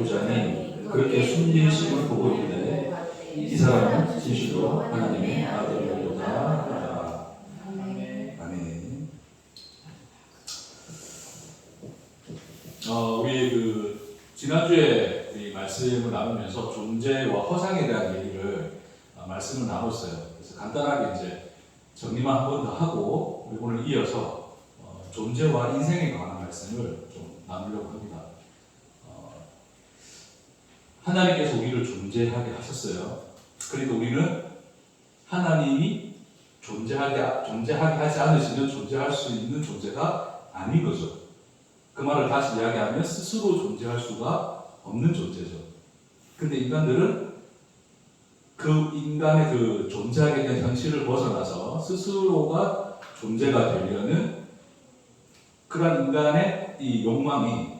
보자니 그렇게 숨기심을 보고 있는데 이 사람은 진실로 하나님의 아들이로다. 아멘. 우리 지난주에 우리 말씀을 나누면서 존재와 허상에 대한 얘기를 말씀을 나눴어요. 그래서 간단하게 이제 정리만 한 번 더 하고 우리 오늘 이어서 존재와 인생에 관한 말씀을 좀 나누려고 합니다. 하나님께서 우리를 존재하게 하셨어요. 그러니까 우리는 하나님이 존재하게 하지 않으시면 존재할 수 있는 존재가 아닌 거죠. 그 말을 다시 이야기하면 스스로 존재할 수가 없는 존재죠. 근데 인간들은 그 인간의 그 존재하게 된 현실을 벗어나서 스스로가 존재가 되려는 그런 인간의 이 욕망이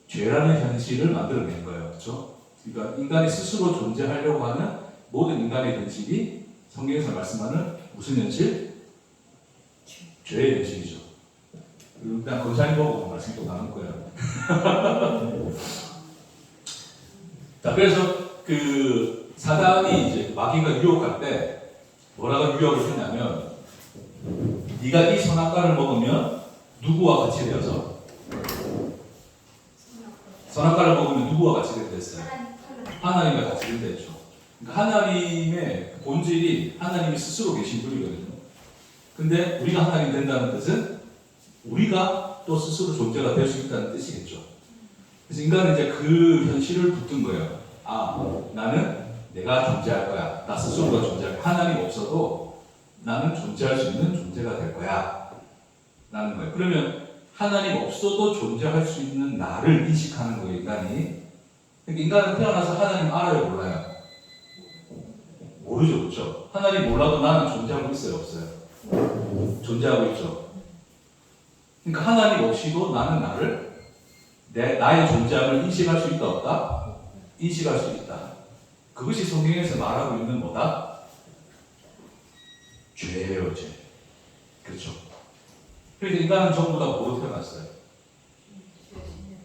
죄라는 현실을 만들어낸 거예요. 그렇죠? 그러니까 인간이 스스로 존재하려고 하는 모든 인간의 현실이 성경에서 말씀하는 무슨 현실? 죄의 현실이죠. 그냥 거창히 보고 말씀 또 나눌 거예요. 자, 그래서 사단이 이제 마귀가 유혹할 때 뭐라고 유혹을 했냐면, 네가 이 선악과를 먹으면 누구와 같이 되어서 선악과를 먹으면 누구와 같이 됐어요? 하나님과 같이 된다죠. 그러니까 하나님의 본질이 하나님이 스스로 계신 분이거든요. 근데 우리가 하나님 된다는 뜻은 우리가 또 스스로 존재가 될 수 있다는 뜻이겠죠. 그래서 인간은 이제 그 현실을 붙든 거예요. 나는 내가 존재할 거야. 나 스스로가 존재할 거야. 하나님 없어도 나는 존재할 수 있는 존재가 될 거야. 라는 거예요. 그러면 하나님 없어도 존재할 수 있는 나를 인식하는 거예요, 인간이. 그러니까 인간은 태어나서 하나님 알아요, 몰라요? 모르죠, 그렇죠? 하나님 몰라도 나는 존재하고 있어요, 없어요? 존재하고 있죠. 그러니까 하나님 없이도 나는 나의 존재함을 인식할 수 있다, 없다? 인식할 수 있다. 그것이 성경에서 말하고 있는 뭐다? 죄예요, 죄. 그렇죠? 그래서 인간은 전부 다 뭐로 태어났어요?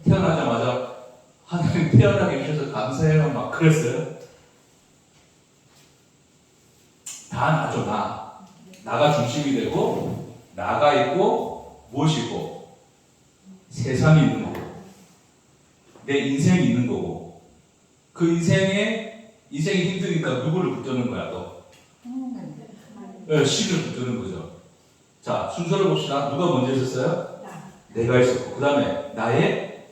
태어나자마자 하나님 태어나게 해주셔서 감사해요 막 그랬어요? 다 나죠. 나가 중심이 되고 나가 있고 무엇이고 세상이 있는 거고 내 인생이 있는 거고 그 인생이 힘드니까 누구를 붙드는 거야 또? 신을 붙드는 거죠. 자, 순서를 봅시다. 누가 먼저 있었어요? 내가 있었고, 그 다음에 나의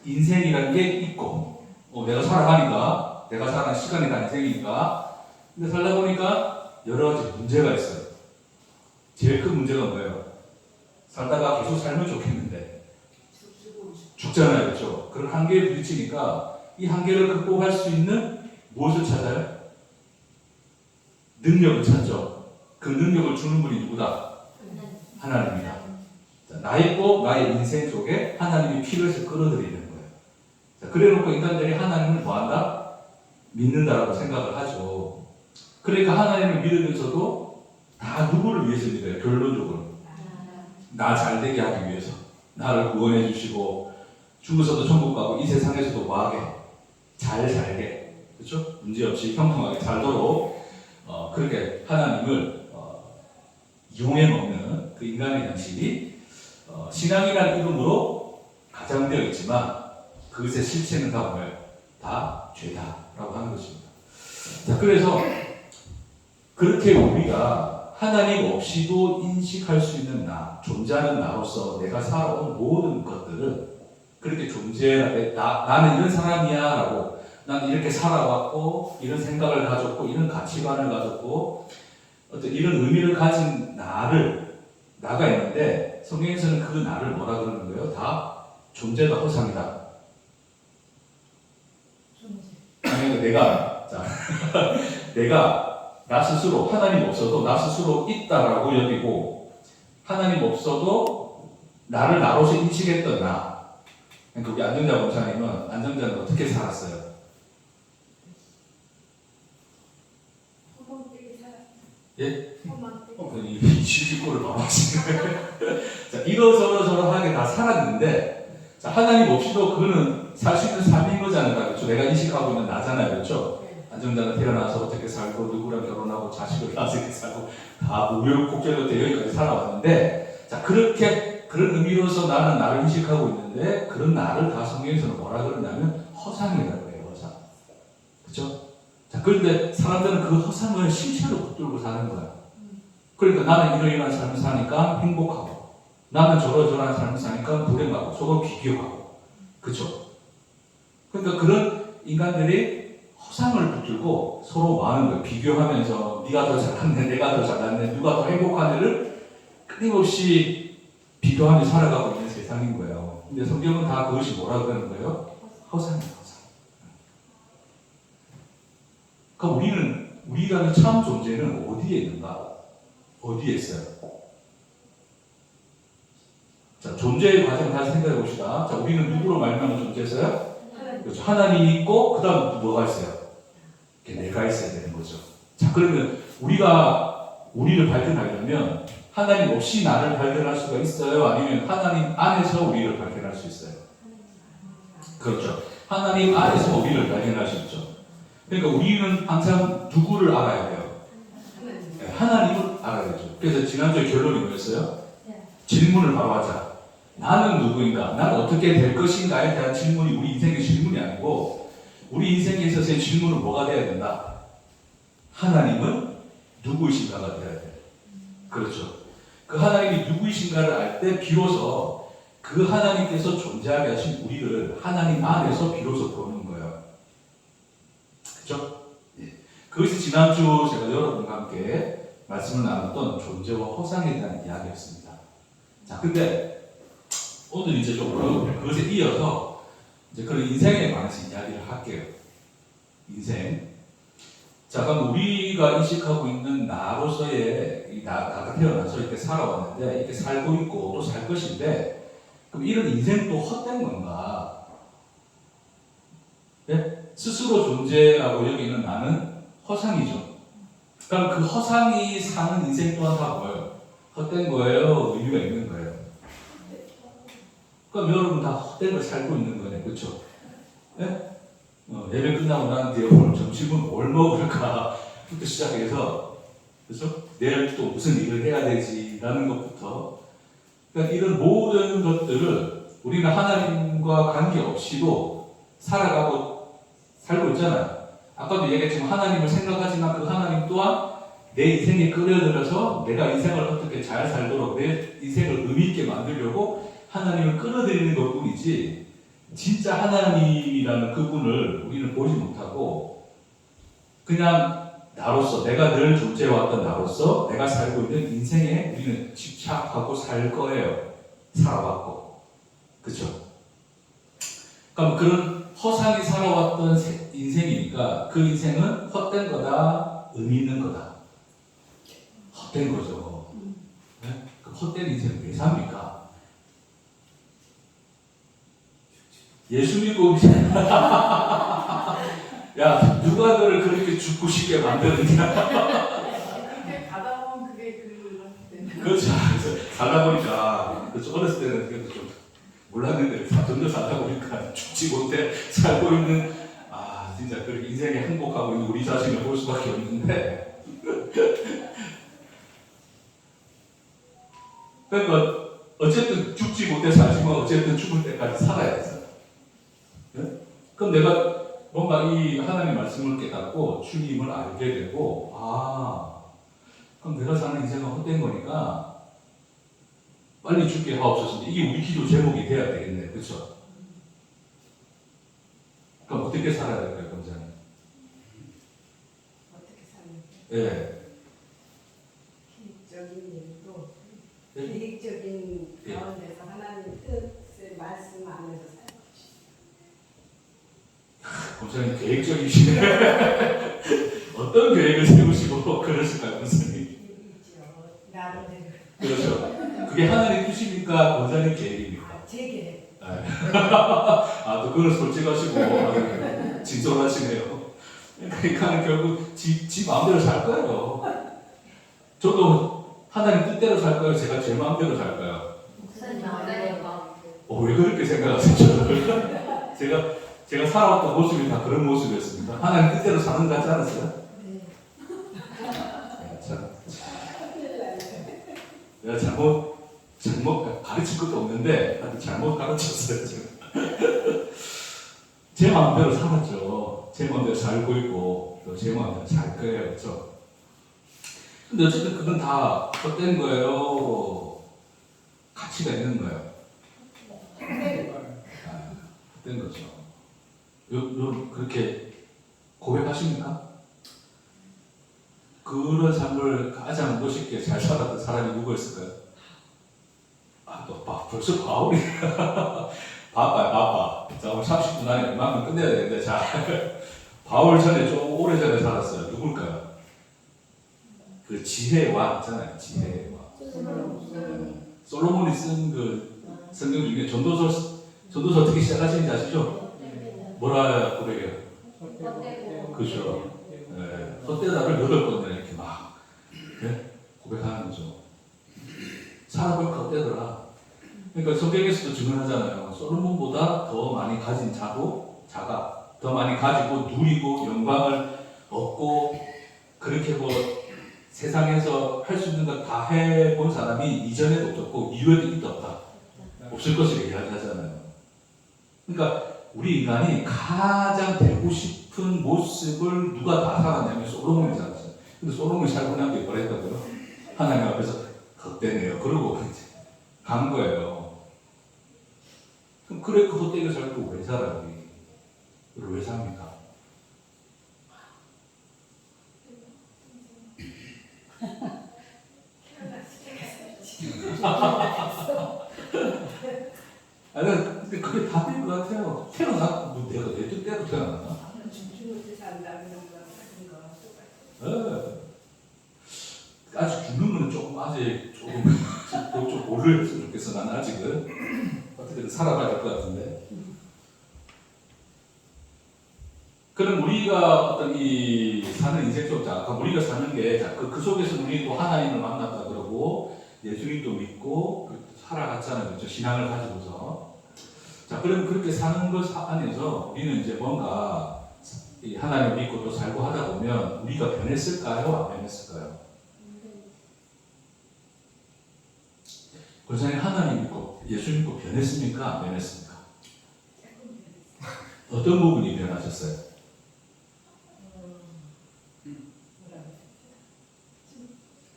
인생이라는 게 있고, 내가 살아가니까, 내가 살아가는 시간이 다 인생이니까. 근데 살다 보니까 여러 가지 문제가 있어요. 제일 큰 문제가 뭐예요? 살다가 계속 살면 좋겠는데 죽잖아요, 그렇죠? 그런 한계에 부딪히니까 이 한계를 극복할 수 있는 무엇을 찾아요? 능력을 찾죠. 그 능력을 주는 분이 누구다? 하나님이다. 나 있고 나의 인생 속에 하나님이 필요해서 끌어들이는 거예요. 자, 그래놓고 인간들이 하나님을 뭐한다? 믿는다라고 생각을 하죠. 그러니까 하나님을 믿으면서도 다 누구를 위해서 믿어요? 결론적으로 나 잘되게 하기 위해서 나를 구원해 주시고 죽어서도 천국 가고 이 세상에서도 뭐하게? 잘 살게, 그렇죠? 문제없이 평평하게 살도록 그렇게 하나님을 이용해 먹는 그 인간의 현실이 신앙이라는 이름으로 가장되어 있지만 그것의 실체는 다 뭐예요? 다 죄다라고 하는 것입니다. 자, 그래서 그렇게 우리가 하나님 없이도 인식할 수 있는 나, 존재하는 나로서 내가 살아온 모든 것들은 그렇게 나는 이런 사람이야 라고 난 이렇게 살아왔고 이런 생각을 가졌고 이런 가치관을 가졌고 어떤 이런 의미를 가진 나가 있는데 성경에서는 그 나를 뭐라 그러는 거예요? 다 존재가 허상이다. 내가 나 스스로 하나님 없어도 나 스스로 있다라고 여기고 하나님 없어도 나를 나로서 인식했던 나. 그러니까 우리 안정자 목사님은 안정자는 어떻게 살았어요? 예? 이 지식고를 말하시는 거예요. 자, 이러저러하게 다 살았는데, 자, 하나님 없이도 그거는 살 수 있는 삶인 거잖아요. 그렇죠? 내가 인식하고 있는 나잖아요. 그렇죠? 안정자가 태어나서 어떻게 살고 누구랑 결혼하고 자식을 낳아서 이렇게 살고 다 우여곡절로 여기까지 살아왔는데 자 그렇게 그런 의미로서 나는 나를 인식하고 있는데 그런 나를 다 성경에서는 뭐라 그러냐면 허상이라고 해요. 허상. 그렇죠? 자 그런데 사람들은 그 허상을 실체로 붙들고 사는 거야. 그러니까 나는 이러이러한 삶을 사니까 행복하고 나는 저러저러한 삶을 사니까 불행하고 서로 비교하고 그렇죠? 그러니까 그런 인간들이 허상을 붙들고 서로 뭐 하는 거예요? 비교하면서 네가 더 잘났네, 내가 더 잘났네, 누가 더 행복하네를 끊임없이 비교하며 살아가고 있는 세상인 거예요. 근데 성경은 다 그것이 뭐라 그러는 거예요? 허상이에요, 허상. 그러니까 우리라는 참 존재는 어디에 있는가? 어디에 있어요? 자, 존재의 과정을 다시 생각해 봅시다. 자, 우리는 누구로 말미암아 존재했어요? 그렇죠. 하나님이 있고 그 다음 뭐가 있어요? 내가 있어야 되는 거죠. 자 그러면 우리가 우리를 발견하려면 하나님 없이 나를 발견할 수가 있어요? 아니면 하나님 안에서 우리를 발견할 수 있어요? 그렇죠. 하나님 안에서 우리를 발견할 수 있죠. 그러니까 우리는 항상 누구를 알아야 돼요? 하나님을 알아야 되죠. 그래서 지난주에 결론이 뭐였어요? 질문을 바로 하자. 나는 누구인가? 나는 어떻게 될 것인가에 대한 질문이 우리 인생의 질문이 아니고 우리 인생에 있어서의 질문은 뭐가 돼야 된다? 하나님은 누구이신가가 돼야 돼요. 그렇죠. 그 하나님이 누구이신가를 알 때 비로소 그 하나님께서 존재하게 하신 우리를 하나님 안에서 비로소 보는 거예요. 그렇죠? 예. 그것이 지난주 제가 여러분과 함께 말씀을 나눴던 존재와 허상에 대한 이야기였습니다. 자, 근데 오늘 이제 조금 그것에 이어서 이제 그런 인생에 관해서 이야기를 할게요. 인생. 자, 그럼 우리가 인식하고 있는 나로서의 나가 태어나서 이렇게 살아왔는데 이렇게 살고 있고 또 살 것인데 그럼 이런 인생도 헛된 건가? 네? 스스로 존재라고 여기는 나는 허상이죠. 그럼 그 허상이 사는 인생 또한 다 뭐예요? 헛된 거예요? 의미가 있는 거예요? 그럼 여러분 다 헛된 걸 살고 있는 거네, 그렇죠? 네? 예배 끝나고 난 뒤에 오늘 점심은 뭘 먹을까? 부터 시작해서, 그렇죠? 내일 또 무슨 일을 해야 되지라는 것부터, 그러니까 이런 모든 것들을 우리는 하나님과 관계없이도 살아가고 살고 있잖아요. 아까도 얘기했지만 하나님을 생각하지만 그 하나님 또한 내 인생에 끌어들여서 내가 인생을 어떻게 잘 살도록 내 인생을 의미 있게 만들려고 하나님을 끌어들이는 것뿐이지 진짜 하나님이라는 그분을 우리는 보지 못하고 그냥 나로서 내가 늘 존재해왔던 나로서 내가 살고 있는 인생에 우리는 집착하고 살 거예요. 살아왔고 그렇죠? 그럼 그런 허상이 살아왔던 인생이니까 그 인생은 헛된 거다, 의미 있는 거다. 헛된 거죠. 네? 그 헛된 인생을 왜 삽니까? 예수 믿고 야 누가 너를 그렇게 죽고 싶게 만드느냐? 가다 보면 그게 그렇죠. 그래서 살다 보니까 그렇죠. 어렸을 때는 그래도 좀 몰랐는데 점점 살다 보니까 죽지 못해 살고 있는 진짜 그렇게 인생에 행복하고 있는 우리 자신을 볼 수밖에 없는데 그러니까 어쨌든 죽지 못해 살지만 어쨌든 죽을 때까지 살아야 돼요. 네? 그럼 내가 뭔가 이 하나님의 말씀을 깨닫고 주님을 알게 되고 그럼 내가 사는 인생은 헛된 거니까 빨리 죽게 하옵소서. 이게 우리 기도 제목이 돼야 되겠네. 그렇죠? 그럼 어떻게 살아야 될까요, 권사님? 어떻게 사는 예. 계획적인 일도 네? 계획적인 예. 가운데서 하나님 뜻의 말씀 안에서 살고 권사님 계획적이시네. 어떤 계획을 세우시고 그러실까요, 권사님? 있죠. 나름대로 그렇죠. 그게 하나님 뜻입니까? 권사님 계획입니까? 제 계획. 또 그건 솔직하시고 진솔하시네요. 그러니까 결국 지 마음대로 살 거예요. 저도 하나님 뜻대로 살 거예요. 제가 제 마음대로 살 거예요. 목사님 마음대로 왜 그렇게 생각하세요? 저를? 제가 살아왔던 모습이 다 그런 모습이었습니다. 하나님 뜻대로 사는 것 같지 않았어요? 참, 내가 잘못 가르칠 것도 없는데 하여튼 잘못 가르쳤어요. 제가. 제 마음대로 살았죠. 제 마음대로 살고 있고 또 제 마음대로 살 거예요. 그렇죠? 근데 어쨌든 그건 다 헛된 거예요. 가치가 있는 거예요. 헛된 거죠. 그렇게 고백하십니까? 그런 삶을 가장 멋있게 잘 살았던 사람이 누구였을까요? 벌써 바울이 바빠. 자, 오늘 30분 안에 웬만하면 끝내야 되는데, 자, 바울 전에 좀 오래전에 살았어요. 누굴까요? 그 지혜의 왕 있잖아요. 지혜의 왕. 솔로몬이 쓴 그 성경 중에 전도서 어떻게 시작하시는지 아시죠? 뭐라 그래요? 그죠? 네. 헛되다를 8번이나 이렇게 막 고백하는 거죠. 살아보니까 헛되더라. 그러니까 성경에서도 증언하잖아요. 솔로몬보다 더 많이 가진 자가 더 많이 가지고 누리고 영광을 얻고 그렇게 뭐 세상에서 할 수 있는 것 다 해본 사람이 이전에도 없었고 이후에도 있다 없다 없을 것을 이야기하잖아요. 그러니까 우리 인간이 가장 되고 싶은 모습을 누가 다 살았냐면 솔로몬이잖아요. 근데 솔로몬이 살고 난 게 뭐랬다고요? 하나님 앞에서 헛되네요. 그러고 이제 간 거예요. 그럼 그래 그 헛되게 살고 왜 살아요? 우리 왜 삽니까? 근데 그게 답인 것 같아요. 태어났고 내가 내 뜻대로 태어났다. 아직 죽는 거는 조금 아직 좀 모르겠으면 좋겠어. 나는 아직은 어떻게든 살아가야 될 것 같은데. 그럼 우리가 어떤 이 사는 인생 속 우리가 사는 게 그 속에서 우리도 하나님을 만났다 그러고 예수님도 믿고 살아갔잖아요. 그렇죠? 신앙을 가지고서. 자, 그럼 그렇게 사는 것 안에서 우리는 이제 뭔가 하나님을 믿고 또 살고 하다 보면 우리가 변했을까요? 안 변했을까요? 권사님 하나님 믿고 예수 믿고 변했습니까? 안 변했습니까? 어떤 부분이 변하셨어요?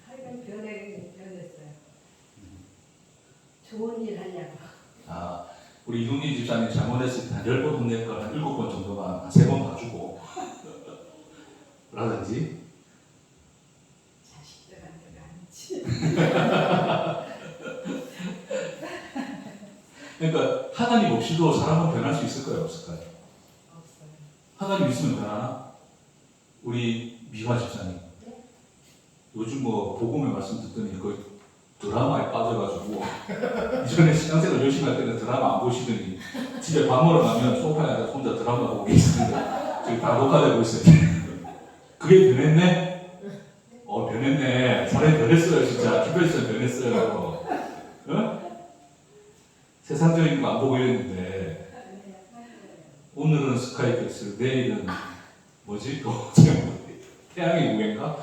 하여간 변했어요. 좋은 일 하려고. 우리 이동진 집사님 잘못했을 때 한 10번 혼낼 걸한 7번 정도만 한 3번 봐주고 라든지 자식들한테는 아니지. 그러니까 하나님 없이도 사람은 변할 수 있을까요? 없을까요? 없어요. 하나님 있으면 변하나? 우리 미화 집사님 요즘 뭐 복음의 말씀 듣더니 그 드라마에 빠져가지고 이전에 신앙생활 열심히 할 때는 드라마 안 보시더니 집에 밥 먹으러 가면 소파에 앉아서 혼자 드라마 보고 계시는데 지금 다 녹화되고 있어요. 그게 변했네? 변했네. 사람이 변했어요. 진짜 주변에서 변했어요. 세상적인 거 안 보고 이랬는데 오늘은 스카이캐슬 내일은 뭐지? 또 태양의 무게인가?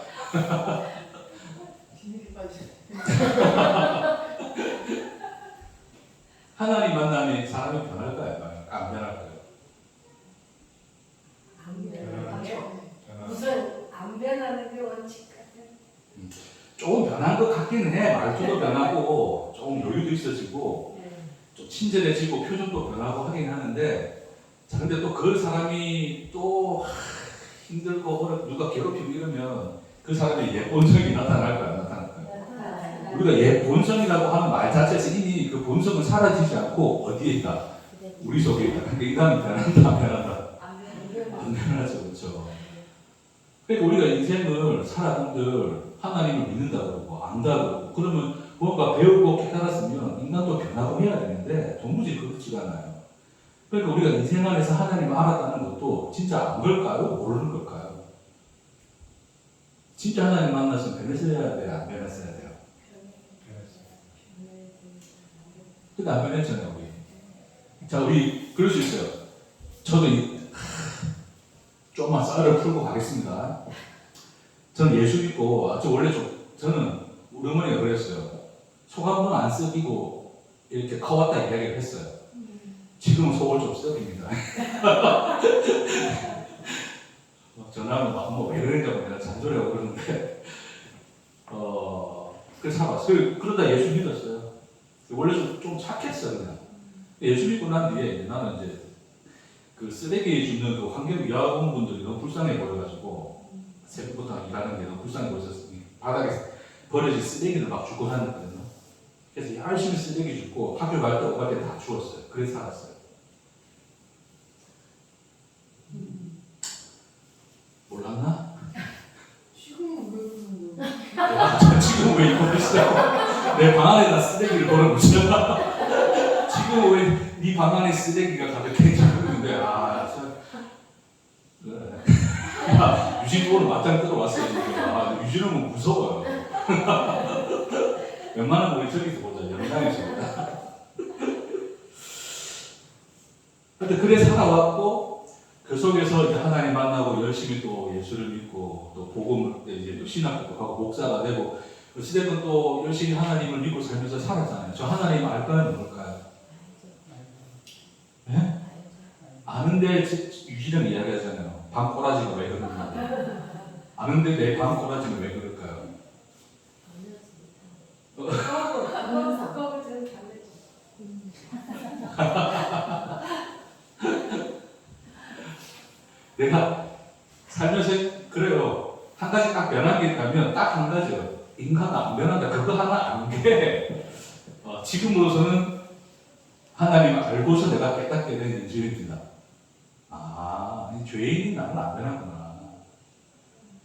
하나님 만나면 사람이 변할까요? 안 변할까요? 안 변하죠. 우선 안 변하는 게 원칙 같아요. 조금 변한 것 같기는 해. 말투도 변하고 조금 여유도 있어지고 좀 친절해지고 표정도 변하고 하긴 하는데 자 근데 또 그 사람이 또 힘들고 누가 괴롭히고 이러면 그 사람의 예 본성이 나타날까요? 안 나타날까요? 우리가 예 본성이라고 하는 말 자체에서 이미 그 본성은 사라지지 않고 어디에 있다? 우리 속에 있다. 그러니까 인간이 변한다 안 변한다? 안 변하죠. 그렇죠. 그러니까 우리가 인생을 살아간들 하나님을 믿는다 그러고 안다 그러고 그러면 뭔가 배우고 깨달았으면 인간도 변하고 해야 되는데 도무지 그렇지가 않아요. 그러니까 우리가 인생 안에서 하나님을 알았다는 것도 진짜 안 걸까요? 모르는 걸까요? 진짜 하나님 만나서 변했어야 돼요? 안 변했어야 돼요? 근데 안 변했잖아요. 우리. 자, 우리 그럴 수 있어요. 저도 좀만 썰을 풀고 가겠습니다. 저는 예수 믿고, 저는 우리 어머니가 그랬어요. 속 한 번 안 썩이고 이렇게 커왔다 이야기를 했어요. 지금은 속을 좀 썩입니다. 전화하면 막 왜 그러냐고 내가 잔소리하고 그러는데, 그래서 살아왔어요. 그러다 예수 믿었어요. 원래 좀 착했어, 그냥. 예수 믿고 난 뒤에 나는 이제 그 쓰레기 줍는 그 환경위화공분들이 너무 불쌍해 보여가지고, 새벽부터 일하는 게 너무 불쌍해 보여서 바닥에 버려진 쓰레기를 막 주고 다녔거든요. 그래서 열심히 쓰레기 줍고 학교 갈 때 오갈 때 다 주웠어요. 그래서 살았어요. 몰랐나? 지금은 왜 그러는 거야? 지금 왜 이거 있어? 내 방 안에다 쓰레기를 버려놓지? 지금 왜 네 방 안에 쓰레기가 가득해지고 있는데, 그래. 유진으로 맞짱 들어왔어요. 유진은 뭐 무서워요. 웬만하면 우리 저기서 보자. 영상에서 보자. 근데 그래 살아왔고, 그 속에서 이제 하나님 만나고 열심히 또 예수를 믿고 또 복음을 이제 또 신학도 하고 목사가 되고 시대는 또 열심히 하나님을 믿고 살면서 살았잖아요. 저 하나님 알까요, 모를까요? 네? 아는데 유진은 이야기하잖아요. 방꼬라지가 왜 그러냐고. 아는데 내 방꼬라지는 왜 그럴까요? 그거 저렇게 안 되죠. 내가 살면서 그래요. 한 가지 딱 변한 게 있다면 딱 한 가지요. 인간은 안 변한다. 그거 하나 아는 게 지금으로서는 하나님을 알고서 내가 깨닫게 된 인생입니다. 이 죄인이 나는 안 변하구나.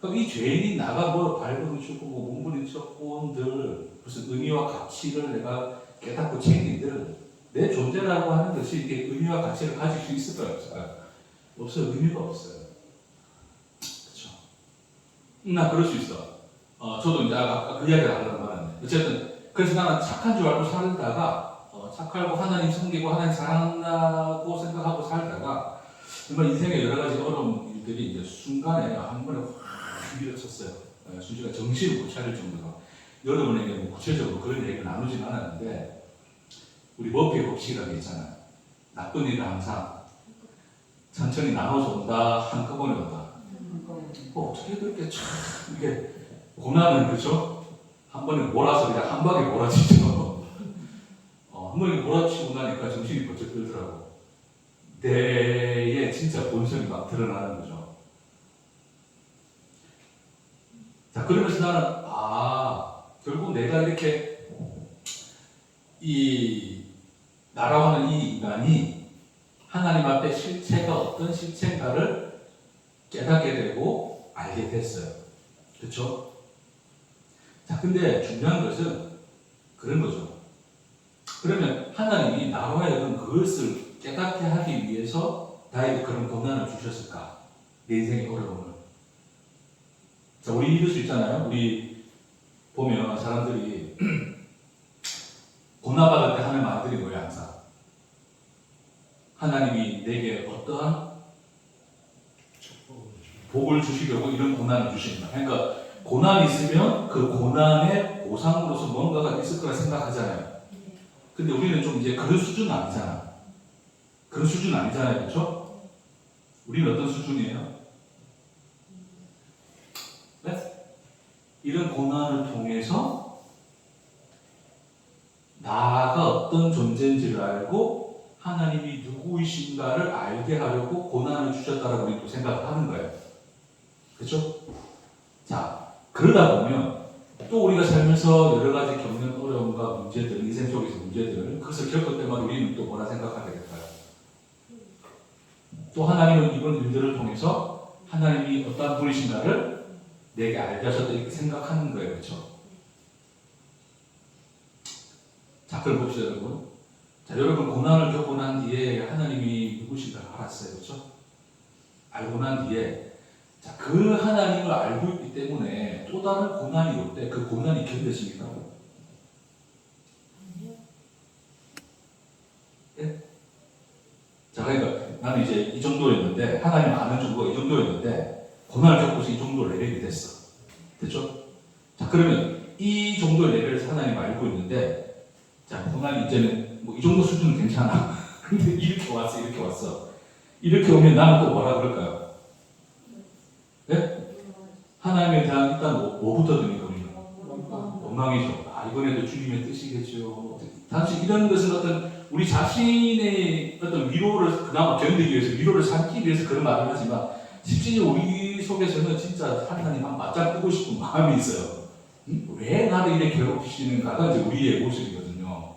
그럼 이 죄인이 나가 뭐 발버둥치고 뭐 몸부림쳤고 늘 무슨 의미와 가치를 내가 깨닫고 챙긴들 내 존재라고 하는 것이 이렇게 의미와 가치를 가질 수 있을까요? 없을까요? 없어요. 의미가 없어요. 그렇죠? 나 그럴 수 있어. 저도 이제 아까 그 이야기를 하려고 말았는데 어쨌든 그래서 나는 착한 줄 알고 살다가 착하고 하나님 섬기고 하나님 사랑한다고 생각하고 살다가 정말 인생의 여러 가지 어려운 일들이 이제 순간에 한 번에 확 밀어쳤어요. 순식간에 정신을 못 차릴 정도로. 여러분에게 뭐 구체적으로 그런 얘기를 나누진 않았는데 우리 머피의 법칙이라는 게 있잖아요. 나쁜 일은 항상 천천히 나눠서 온다, 한꺼번에 온다. 어떻게 그렇게 참 이게 고난은 그죠? 한 번에 몰아서 그냥 한 방에 몰아치죠. 한 번에 몰아치고 나니까 정신이 번쩍 들더라고. 내의 진짜 본성이 막 드러나는 거죠. 자, 그러면서 나는 결국 내가 이렇게 나라고 하는 이 인간이 하나님 앞에 실체가 어떤 실체인가를 깨닫게 되고 알게 됐어요. 그렇죠? 자, 근데 중요한 것은 그런 거죠. 그러면 하나님이 나로 하여금 그것을 깨닫게 하기 위해서 나에게 그런 고난을 주셨을까? 내 인생의 어려움을. 자, 우리 믿을 수 있잖아요. 우리 보면 사람들이 고난받을 때 하는 말들이 뭐예요, 항상? 하나님이 내게 어떠한 복을 주시려고 이런 고난을 주신다. 그러니까 고난이 있으면 그 고난의 보상으로서 뭔가가 있을 거라 생각하잖아요. 근데 우리는 좀 이제 그런 수준은 아니잖아. 그런 수준은 아니잖아요. 그렇죠? 우리는 어떤 수준이에요? 네? 이런 고난을 통해서 나가 어떤 존재인지를 알고 하나님이 누구이신가를 알게 하려고 고난을 주셨다라고 우리 또 생각을 하는 거예요. 그렇죠? 자, 그러다 보면 또 우리가 살면서 여러 가지 겪는 어려움과 문제들, 인생 속에서 문제들, 그것을 겪을 때마다 우리는 또 뭐라 생각하게 될까요? 또 하나님은 이런 일들을 통해서 하나님이 어떤 분이신가를 내게 알게 하셨다 이렇게 생각하는 거예요. 그렇죠? 자, 그걸 봅시다, 여러분. 자, 여러분 고난을 겪고 난 뒤에 하나님이 누구신가 알았어요. 그렇죠? 알고 난 뒤에 자, 그 하나님을 알고 있기 때문에 또 다른 고난이 올 때 그 고난이 견뎌집니까? 네? 자, 그러니까 나는 이제 이 정도였는데, 하나님 아는 정도가 이 정도였는데, 고난을 겪고서 이 정도 레벨이 됐어. 됐죠? 자, 그러면 이 정도 레벨에서 하나님 알고 있는데, 자, 고난이 이제는 뭐 이 정도 수준은 괜찮아. 근데 이렇게 왔어, 이렇게 왔어. 이렇게 오면 나는 또 뭐라 그럴까요? 네? 하나님에 대한 일단 뭐부터 드니까 우리는 원망이죠. 아, 이번에도 주님의 뜻이겠죠. 단지 이런 것은 어떤 우리 자신의 어떤 위로를 그나마 견디기 위해서, 위로를 삼기 위해서 그런 말을 하지만, 실제 우리 속에서는 진짜 하나님 한 맞짱 뜨고 싶은 마음이 있어요. 왜 나를 이렇게 괴롭히시는가가 이제 우리의 모습이거든요.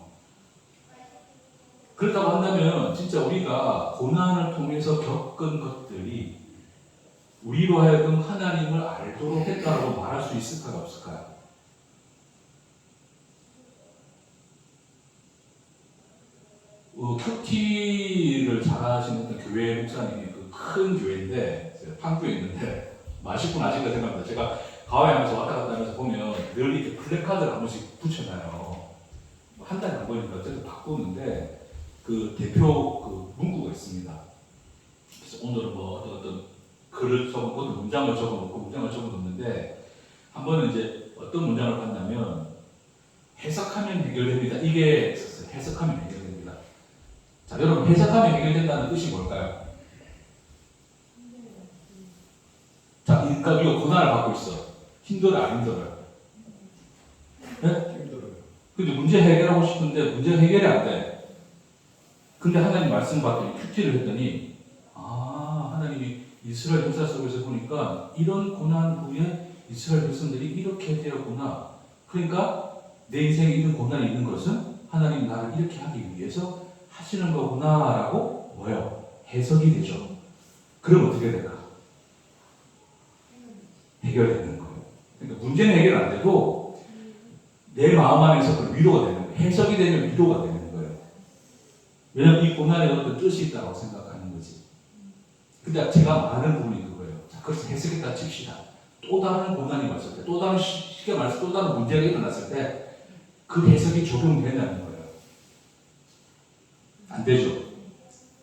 그렇다고 한다면 진짜 우리가 고난을 통해서 겪은 것들이 우리로 하여금 하나님을 알도록 했다고 말할 수 있을까요, 없을까요? 터키를 잘 아시는 교회 목사님이 그 큰 교회인데, 판교에 있는데, 맛있고 나실까 생각합니다. 제가 가와이 하면서 왔다 갔다 하면서 보면 늘 이렇게 플래카드를 한 번씩 붙여놔요. 한 달에 한 번인가 어쨌든 바꾸는데, 그 대표 그 문구가 있습니다. 그래서 오늘은 뭐 어떤 글을 적어놓고 문장을 적어놓는데, 한 번은 이제 어떤 문장을 봤냐면, 해석하면 해결됩니다. 이게 있었어요. 해석하면 해결됩니다. 자, 여러분, 해석하면 해결된다는 뜻이 뭘까요? 자, 그러니까 우리가 고난을 받고 있어. 힘들어요, 안 힘들어요? 네? 힘들어요. 근데 문제 해결하고 싶은데 문제 해결이 안 돼. 근데 하나님 말씀 받더니 큐티를 했더니, 아, 하나님이 이스라엘 역사 속에서 보니까 이런 고난 후에 이스라엘 백성들이 이렇게 되었구나. 그러니까 내 인생에 있는 고난이 있는 것은 하나님 나를 이렇게 하기 위해서 하시는 거구나라고 뭐예요? 해석이 되죠. 그럼 어떻게 될까? 해결되는 거예요. 그러니까 문제는 해결 안 돼도 내 마음 안에서 그 위로가 되는 거예요. 해석이 되면 위로가 되는 거예요. 왜냐하면 이 고난에 어떤 뜻이 있다고 생각하는 거지. 근데 제가 말하는 부분이 그거예요. 자, 그래서 해석했다 칩시다. 또 다른 고난이 왔을 때, 또 다른 쉽게 말해서 또 다른 문제가 일어났을 때 그 해석이 적용되냐는 거예요. 안 되죠.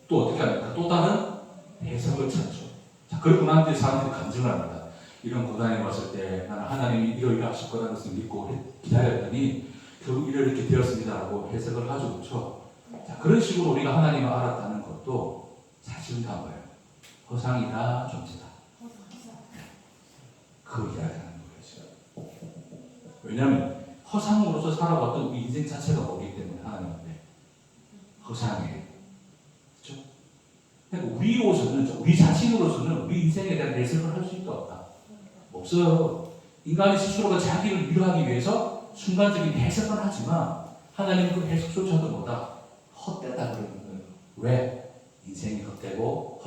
또 어떻게 합니까? 또 다른 해석을 찾죠. 자, 그러고 난 뒤에 사람들이 간증을 합니다. 이런 고난이 왔을 때 나는 하나님이 이러하실 거라는 것을 믿고 기다렸더니 결국 이렇게 되었습니다라고 해석을 하죠. 그렇죠? 자, 그런 식으로 우리가 하나님을 알았다는 것도 사실은 다 뭐예요? 허상이다, 존재다. 그 이야기하는 거죠. 왜냐하면 허상으로서 살아왔던 우리 인생 자체가 뭐기 때문에 하나님한테 허상이에요. 그렇죠? 그러니까 우리로서는, 우리 자신으로서는 우리 인생에 대한 해석을 할 수 있다 없다? 없어요. 인간이 스스로가 자기를 위로하기 위해서 순간적인 해석을 하지만 하나님은 그 해석조차도 뭐다? 헛되다 그러는 거예요. 왜? 인생이 헛되고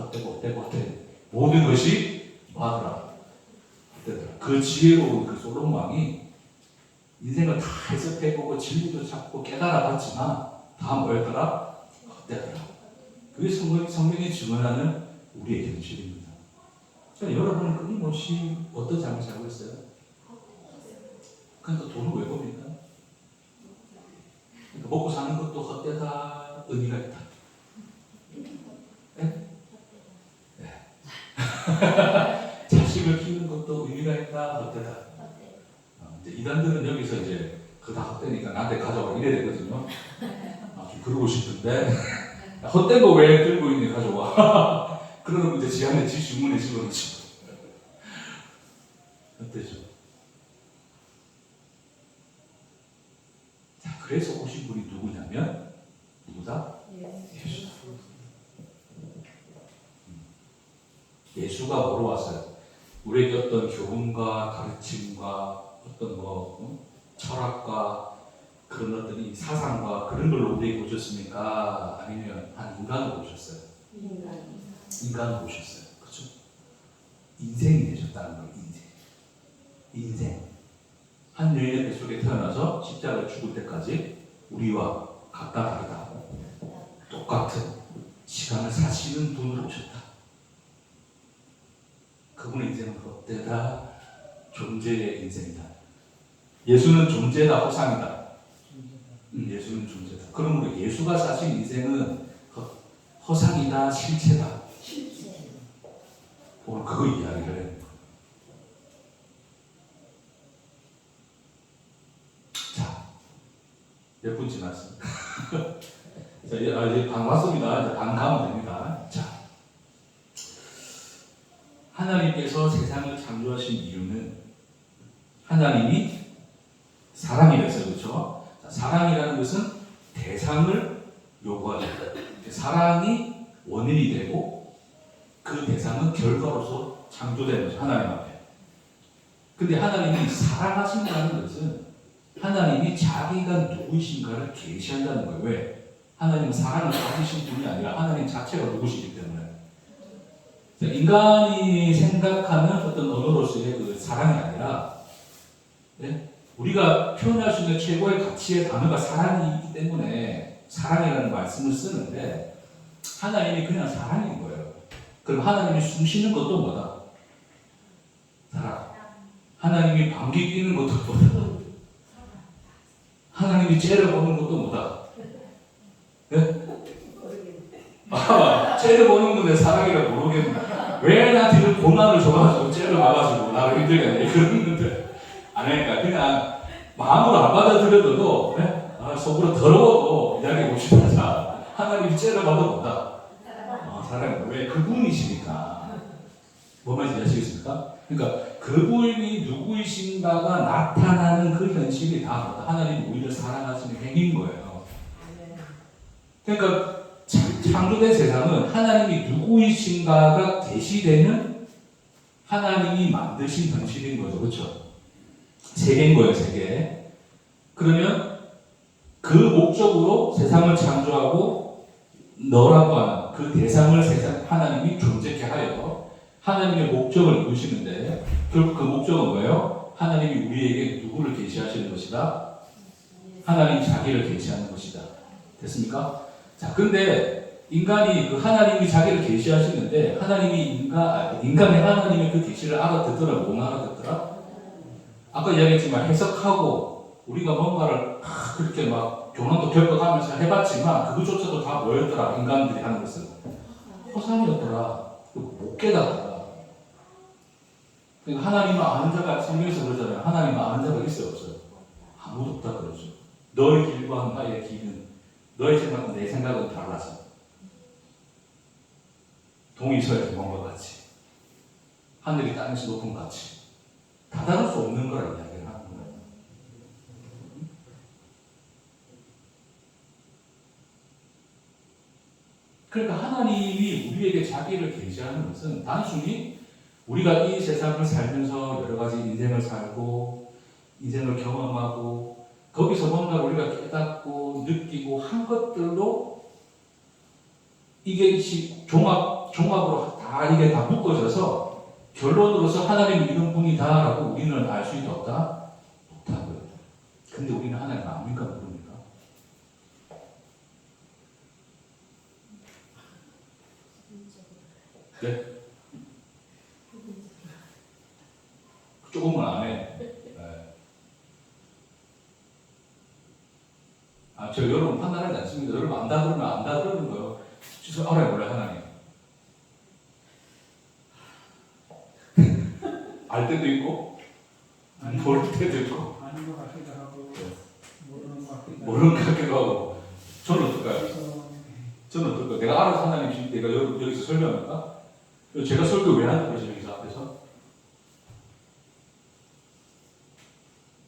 모든 것이 뭐하더라? 헛되더라. 그 지혜로운 그 솔로몬 왕이 인생을 다 해석해보고 진리도 찾고 깨달아봤지만 다 뭐였더라? 헛되더라. 그게 성경이 증언하는 우리의 현실입니다. 그러니까 여러분은 끊임없이 어떤 삶을 살고 있어요? 그러니까 돈을 왜 법니까? 그러니까 먹고 사는 것도 헛되다, 의미가 있다. 네? 네. 자식을 키우는 것도 의미가 있다, 헛되다. 이제 이단들은 여기서 이제 그다 헛되니까 나한테 가져와 이래야 되거든요. 좀 그러고 싶은데 헛된 거 왜 들고 있니 가져와. 그러면 이제 지한테 주문에 집어넣지. 어때죠? 자, 그래서 오신 분이 누구냐면 누구다? 예수다. 예수가 뭐로 왔어요? 우리에게 어떤 교훈과 가르침과 어떤 철학과 그런 어떤 이 사상과 그런 걸로 우리에게 오셨습니까? 아니면 한 인간으로 오셨어요? 인간으로 오셨어요. 그렇죠? 인생이 되셨다는 거예요. 인생. 한 여인의 뱃속에 태어나서 십자가를 죽을 때까지 우리와 같다 다르다 똑같은 시간을 사시는 분으로 오셨다. 그분의 인생은 헛되다, 존재의 인생이다. 예수는 존재다, 허상이다. 예수는 존재다. 그러므로 예수가 사신 인생은 허상이다, 실체다. 실제. 오늘 그거 이야기를 해요. 자, 몇 분 지났습니다. 자, 이제 방 왔습니다. 이제 방 가면 됩니다. 자, 하나님께서 세상을 창조하신 이유는 하나님이 사랑이라서 그렇죠. 자, 사랑이라는 것은 대상을 요구하는 것. 사랑이 원인이 되고 그 대상은 결과로서 창조되는 거죠. 하나님 앞에. 근데 하나님이 사랑하신다는 것은 하나님이 자기가 누구이신가를 계시한다는 거예요. 왜? 하나님은 사랑을 가지신 분이 아니라 하나님 자체가 누구시기 때문에. 인간이 생각하는 어떤 언어로서의 그 사랑이 아니라, 네? 우리가 표현할 수 있는 최고의 가치의 단어가 사랑이기 때문에 사랑이라는 말씀을 쓰는데, 하나님이 그냥 사랑인 거예요. 그럼 하나님이 숨 쉬는 것도 뭐다? 사랑. 하나님이 방귀 뀌는 것도 뭐다? 하나님이 째려보는 것도 뭐다? 네? 째려보는 건데 사랑이라 모르겠네. 왜 나한테 이런 고난을 줘가지고 째려봐가지고 나를 힘들게 하냐. 그런 건데. 안 하니까 그냥 마음으로 안 받아들여도, 네? 속으로 더러워도 이야기해 봅시다. 자, 하나님이 째려봐도 뭐다? 사랑. 왜? 그분이시니까. 뭐 말인지 아시겠습니까? 그러니까 그분이 누구이신가가 나타나는 그 현실이 다 뭐다? 하나님 우리를 사랑하시는 행위인 거예요. 그러니까 창조된 세상은 하나님이 누구이신가가 계시되는 하나님이 만드신 현실인 거죠. 그렇죠? 세계인 거예요. 세계. 그러면 그 목적으로 세상을 창조하고 너라고 하는 그 대상을 하나님이 존재케 하여 하나님의 목적을 이루시는데 결국 그 목적은 뭐예요? 하나님이 우리에게 누구를 계시하시는 것이다? 하나님 자기를 계시하는 것이다. 됐습니까? 자, 근데 인간이 그 하나님이 자기를 계시하시는데 하나님이 인간의 하나님의 그 계시를 알아듣더라, 못 알아듣더라? 아까 이야기했지만 해석하고 우리가 뭔가를 그렇게 막 교훈도 겪어가면서 해봤지만 그것조차도 다 뭐였더라? 인간들이 하는 것은 허상이었더라. 못 깨달았더라. 그러니까 하나님을 아는 자가 성경에서 그러잖아요. 하나님을 아는 자가 있어요, 없어요? 아무도 없다 그러죠. 너의 길과 나의 길은 너의 생각과 내 생각은 달라서 동이 서에서 먼 것 같이 하늘이 땅에서 높은 것 같이 다다를 수 없는 거라 이야기를 하는 거예요. 그러니까 하나님이 우리에게 자기를 계시하는 것은 단순히 우리가 이 세상을 살면서 여러 가지 인생을 살고 인생을 경험하고 거기서 뭔가 우리가 깨닫고 느끼고 한 것들로 이게 종합으로 다 이게 다 묶어져서 결론으로서 하나님이 이런 분이다라고 우리는 알 수 있다 없다? 못하고요. 근데 우리는 하나님 압니까 모릅니까? 네? 조금은 안 해. 네. 저 여러분 판단하지 않습니다. 여러분 안다 그러면 안다 그러는 거예요. 진짜 알아요, 원래 하나님. 알 때도 있고, 모를 때도 있고, 아닌 것 같기도 하고 모르는 것 같기도 하고 모르는 것 같기도 하고. 저는 어떨까요? 저는 어떨까요? 내가 알아서 하나님 주실 때 내가 여기서 설교합니까? 제가 설교 왜 하는 거죠, 여기서 앞에서?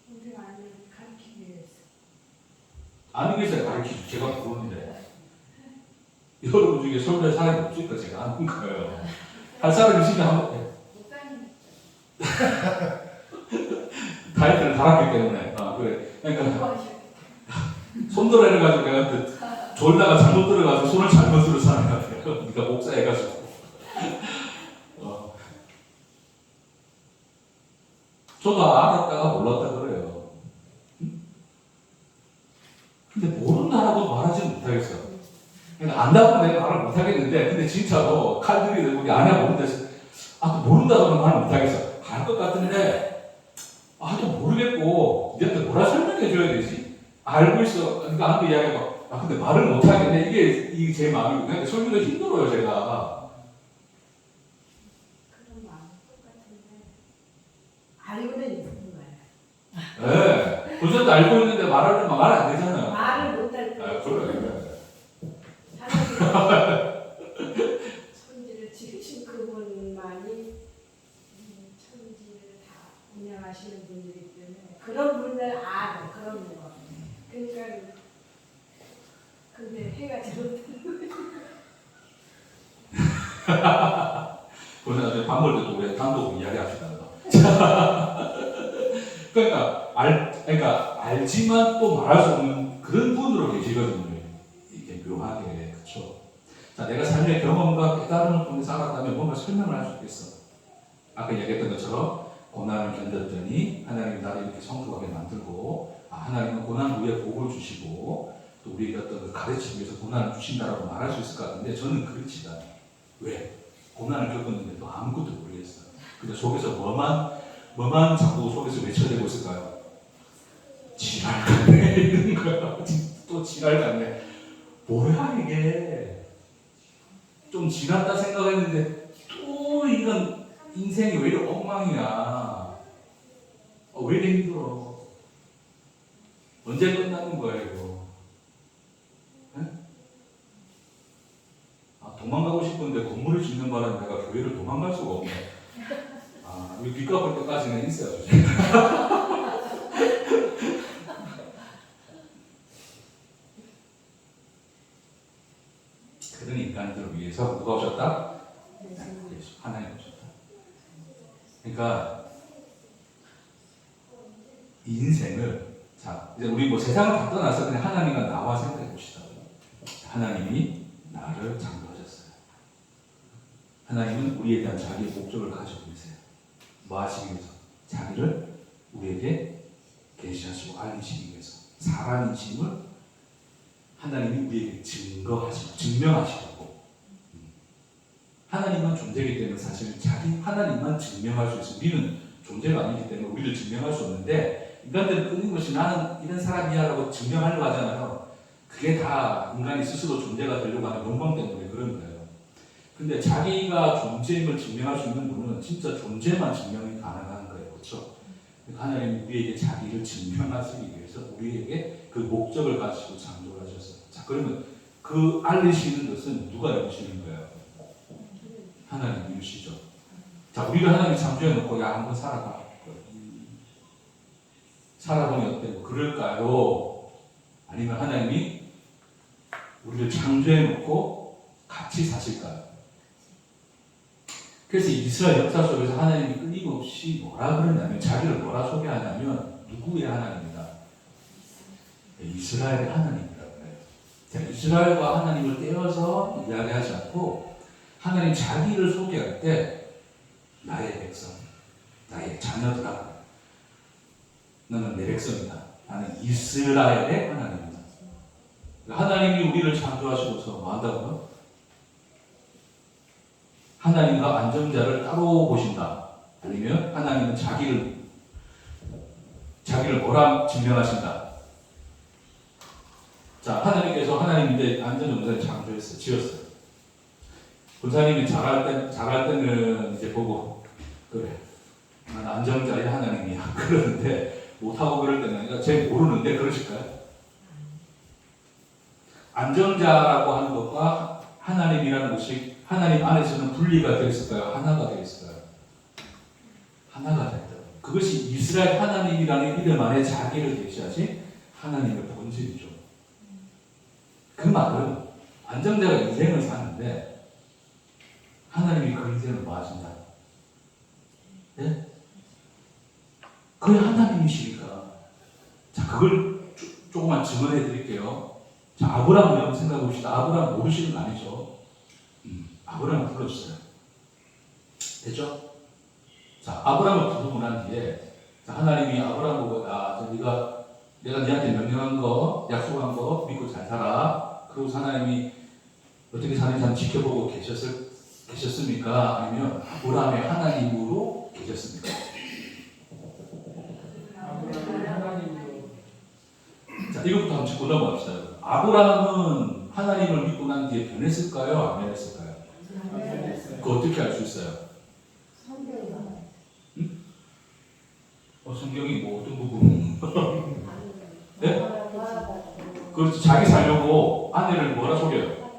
우리가 아는 가르치기 위해서. 아는 게 제가 가르치죠. 제가 모르는데. 여러분 중에 설교할 사람이 없으니까 제가 아는 거예요. 할 사람이 있으면 한번 다이어트를 달았기 때문에. 그래. 그러니까 손들어 해가지고 내가 그 졸다가 잘못 들어가서 손을 잘못 들어 사는 것 같아요. 그러니까 목사해가지고. 저도 알았다가 몰랐다 그래요. 근데 모른다라고 말하지는 못하겠어요. 그러니까 안다고 내가 말을 못하겠는데, 근데 진짜로 칼들이 들고 우리 아내가 모른다 모른다고는 말을 못하겠어. 알 것 같은데, 또 모르겠고, 니한테 뭐라 설명해 줘야 되지? 알고 있어. 그러니까 아무 이야기가 아 근데 말을 못하겠네. 이게 제 마음이거든요. 설교도 힘들어요 제가. 그런 마음 똑같은데 알고는 있는 거야. 네. 도저히 알고 있는데 말하려면 말 안 되잖아요. 말을 못할 때. 아 그래. 천지를 지으신 그분만이 천지를 다 운영하시는 분이기 때문에 그런 분들 알아. 그런 거. 그러니까 근데 해가 저렇다는 그래서 나중에 밥 먹을 때도 우리 단독 이야기합시다. 그러니까 알지만 또 말할 수 없는 그런 분으로 계시거든요. 이게 묘하게 그렇죠. 자, 내가 삶의 경험과 깨달음을 통해 살았다면 뭔가 설명을 할 수 있겠어. 아까 얘기했던 것처럼 고난을 견뎠더니 하나님이 나를 이렇게 성숙하게 만들고 하나님은 고난 후에 복을 주시고 또 우리에게 어떤 걸 가르치기 위해서 고난을 주신다라고 말할 수 있을 것 같은데 저는 그렇지가 않아요. 왜? 고난을 겪었는데도 아무것도 모르겠어요. 근데 속에서 뭐만 자꾸 속에서 외쳐대고 있을까요? 지랄 같네 이런 거야. 또 지랄 같네. 뭐야 이게. 좀 지났다 생각했는데 또 이런 인생이 왜 이렇게 엉망이야. 왜 이렇게 힘들어. 언제 끝나는 거야 이거. 네? 도망가고 싶은데 건물을 짓는 바람에 내가 교회를 도망갈 수가 없네. 이거 빚 갚을 때까지는 있어야죠. 그런 인간들을 위해서 누가 오셨다? 예수, 하나님 오셨다. 그러니까 인생을 자 이제 우리 뭐 세상을 다 떠나서 그냥 하나님과 나와 생각해 봅시다. 하나님이 나를 창조하셨어요. 하나님은 우리에 대한 자기의 목적을 가지고 계세요. 뭐 하시기 위해서? 자기를 우리에게 계시하시고 알리시기 위해서 사람이심을 하나님이 우리에게 증명하시려고. 하나님만 존재이기 때문에 사실 자기 하나님만 증명할 수 있어요. 우리는 존재가 아니기 때문에 우리를 증명할 수 없는데 인간들은 끊임없이 나는 이런 사람이야라고 증명하려고 하잖아요. 그게 다 인간이 스스로 존재가 되려고 하는 욕망 때문에 그런 거예요. 근데 자기가 존재임을 증명할 수 있는 분은 진짜 존재만 증명이 가능한 거예요. 그렇죠? 하나님이 우리에게 자기를 증명하시기 위해서 우리에게 그 목적을 가지고 창조를 하셨어요. 자, 그러면 그 알리시는 것은 누가 이루시는 거예요? 하나님이 이루시죠. 자, 우리가 하나님 창조해 놓고 야 한번 살아봐. 살아보니 어때? 뭐 그럴까요? 아니면 하나님이 우리를 창조해 놓고 같이 사실까요? 그래서 이스라엘 역사 속에서 하나님이 끊임없이 뭐라 그러냐면 자기를 뭐라 소개하냐면 누구의 하나님이다? 이스라엘의 하나님이라고 해요. 자, 이스라엘과 하나님을 떼어서 이야기하지 않고 하나님 자기를 소개할 때 나의 백성, 나의 자녀들아 너는 내 백성이다. 나는 이스라엘의 하나님이다. 하나님이 우리를 창조하시고서 뭐 한다고요? 하나님과 안전자를 따로 보신다. 아니면 하나님은 자기를 뭐라 증명하신다. 자, 하나님께서 하나님인데 안전정자를 창조했어요. 지었어요. 군사님이 잘할 때는 이제 보고 그래 난 안정자의 하나님이야 그러는데 못하고 그럴 때는 그러니까 쟤 모르는데 그러실까요? 안정자라고 하는 것과 하나님이라는 것이 하나님 안에서는 분리가 되어 있을까요? 하나가 되어 있을까요? 하나가 됐다. 그것이 이스라엘 하나님이라는 이름 안에 자기를 계시하신 하나님의 본질이죠. 그 말은 안정자가 인생을 사는데 하나님이 그 인생을 뭐 하신다? 네? 그게 하나님이시니까. 자, 그걸 조금만 증언해 드릴게요. 자, 아브라함을 한번 생각해 봅시다. 아브라함 모르시는 거 아니죠? 아브라함을 불러주세요. 됐죠? 자, 아브라함을 부르고 난 뒤에 자, 하나님이 아브라함 보고 내가 네한테 명령한 거, 약속한 거 믿고 잘 살아. 그리고 하나님이 어떻게 사는지 한번 지켜보고 계셨습니까? 아니면 아브라함의 하나님으로 계셨습니까? 아브라함의 하나님으로. 자, 이것부터 한번 짚고 넘어갑시다. 아브라함은 하나님을 믿고 난 뒤에 변했을까요? 안 변했을까요? 네. 그 어떻게 알 수 있어요? 성경이 성경이 뭐 어떤 부분? 네? 네? 그렇지. 자기 살려고 아내를 뭐라 속여요?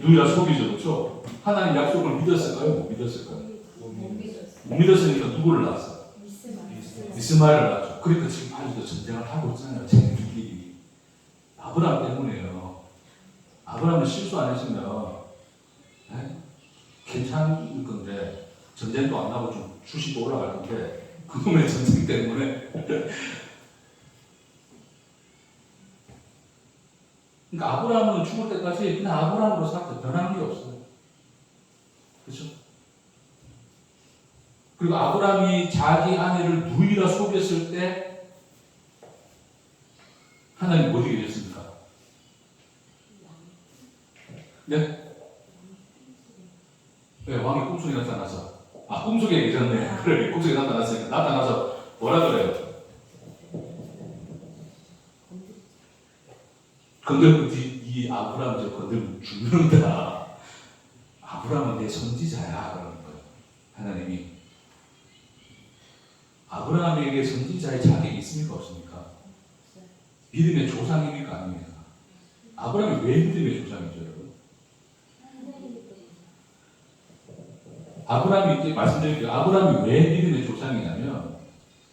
누이라 속이죠. 그렇죠? 하나님 약속을 믿었을까요? 못 믿었을까요? 못 믿었으니까 누구를 낳았어요? 이스마엘을 낳았죠. 그러니까 지금 아직도 전쟁을 하고 있잖아요. 쟤네들끼리. 아브라함 때문이에요. 아브라함은 실수 안 했으면 네? 괜찮을 건데 전쟁도 안 나고 좀 주식도 올라갈 건데 그놈의 전쟁 때문에 그러니까 아브라함은 죽을 때까지 그냥 아브라함으로 살았어요. 변한 게 없어요. 그렇죠? 그리고 아브라함이 자기 아내를 누이라 속였을 때 하나님 어디 계셨습니까? 네? 네, 왕이 꿈속에 나타나서 꿈속에 계셨네. 그래, 꿈속에 나타났으니까 나타나서 뭐라 그래요? 건들면 이 아브라함 저 건들면 죽는다. 아브라함은 내 선지자야 그러는 거예요. 하나님이 아브라함에게 선지자의 자격이 있습니까 없습니까? 믿음의 조상입니까 아닙니까? 아브라함이 왜 믿음의 조상이죠, 여러분? 아브라함이 이제 말씀드릴게요. 아브라함이 왜 믿음의 조상이냐면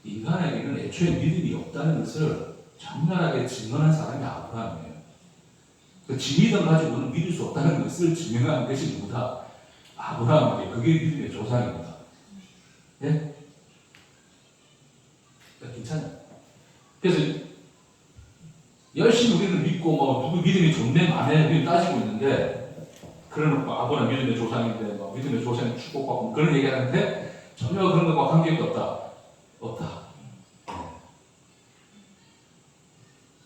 인간에게는 애초에 믿음이 없다는 것을 적나라하게 증언한 사람이 아브라함이에요. 그 지위든 가지고는 믿을 수 없다는 것을 증명한 것이 누구다? 아브라함에게. 그게 믿음의 조상입니다. 예? 괜찮아요. 그래서 열심히 우리는 믿고 누구 믿음이 좋네 마네 따지고 있는데 그러놓고 아브라함 믿음의 조상인데 믿음의 조상이 축복받고 그런 얘기하는데 전혀 그런 것과 관계가 없다.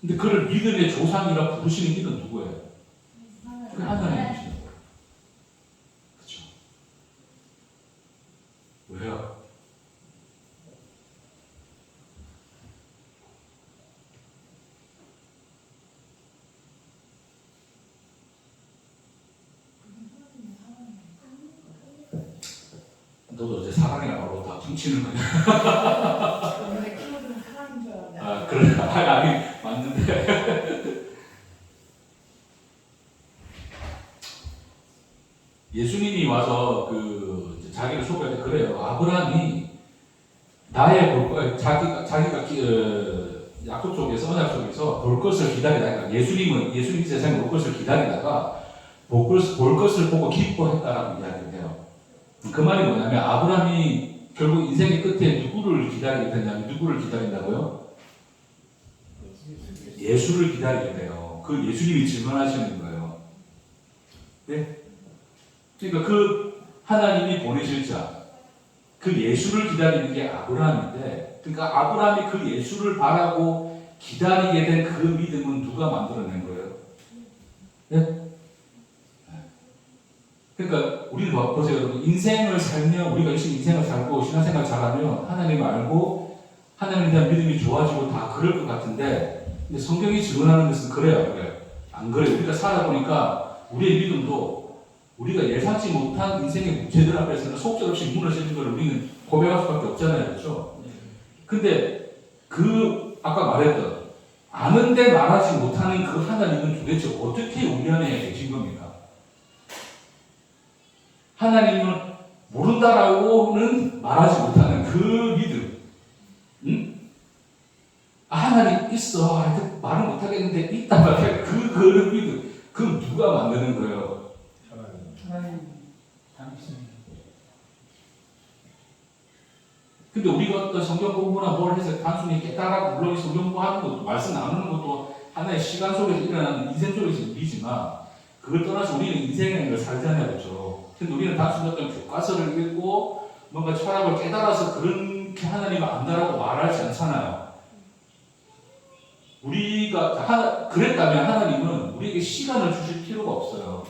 근데 그를 믿음의 조상이라 부르시는 이는 누구예요? 그 하나님이시는 거예요. 그렇죠? 왜요? 너도 어제 사랑이라 말로 다 퉁치는 거냐? 오늘 키우는 사람인 줄 알았네. 그래. 아니, 맞는데. 예수님이 와서 자기를 소개할 때 그래요. 아브라함이 나의 볼 것, 자기가 약속 속에서, 언약 속에서 볼 것을 기다리다가 예수님 세상에 볼 것을 기다리다가 볼 것을 보고 기뻐했다라고 이야기를 해요. 그 말이 뭐냐면 아브라함이 결국 인생의 끝에 누구를 기다리게 되냐면 누구를 기다린다고요? 예수를 기다리게 돼요. 그 예수님이 증언하시는 거예요. 네? 그러니까 그 하나님이 보내실 자, 그 예수를 기다리는 게 아브라함인데, 그러니까 아브라함이 그 예수를 바라고 기다리게 된 그 믿음은 누가 만들어낸 거예요? 네? 그러니까 우리는 보세요, 여러분. 인생을 살면 우리가 열심히 인생을 살고 신앙생활 잘하면 하나님을 알고 하나님에 대한 믿음이 좋아지고 다 그럴 것 같은데, 근데 성경이 증언하는 것은 그래요, 안 그래요? 안 그래요. 우리가 살아보니까 우리의 믿음도 우리가 예상치 못한 인생의 문제들 앞에서는 속절없이 무너지는 걸 우리는 고백할 수밖에 없잖아요, 그렇죠? 근데 아까 말했던 아는데 말하지 못하는 그 하나님은 도대체 어떻게 우리 안에 계신 겁니까? 하나님을 모른다라고는 말하지 못하는 그 믿음. 응? 하나님 있어. 말은 못하겠는데 있단 말이야. 그 믿음. 그럼 누가 만드는 거예요? 하나님 당신. 근데 우리가 어떤 성경 공부나 뭘 해서 단순히 깨달아 물론 성경 공부하는 것도 말씀 나누는 것도 하나의 시간 속에서 일어나는 인생 속에서 일이지만 그걸 떠나서 우리는 인생이라는 걸 살잖아요, 그렇죠? 근데 우리는 단순히 어떤 교과서를 읽고 뭔가 철학을 깨달아서 그렇게 하나님을 안다라고 말하지 않잖아요. 우리가 그랬다면 하나님은 우리에게 시간을 주실 필요가 없어요.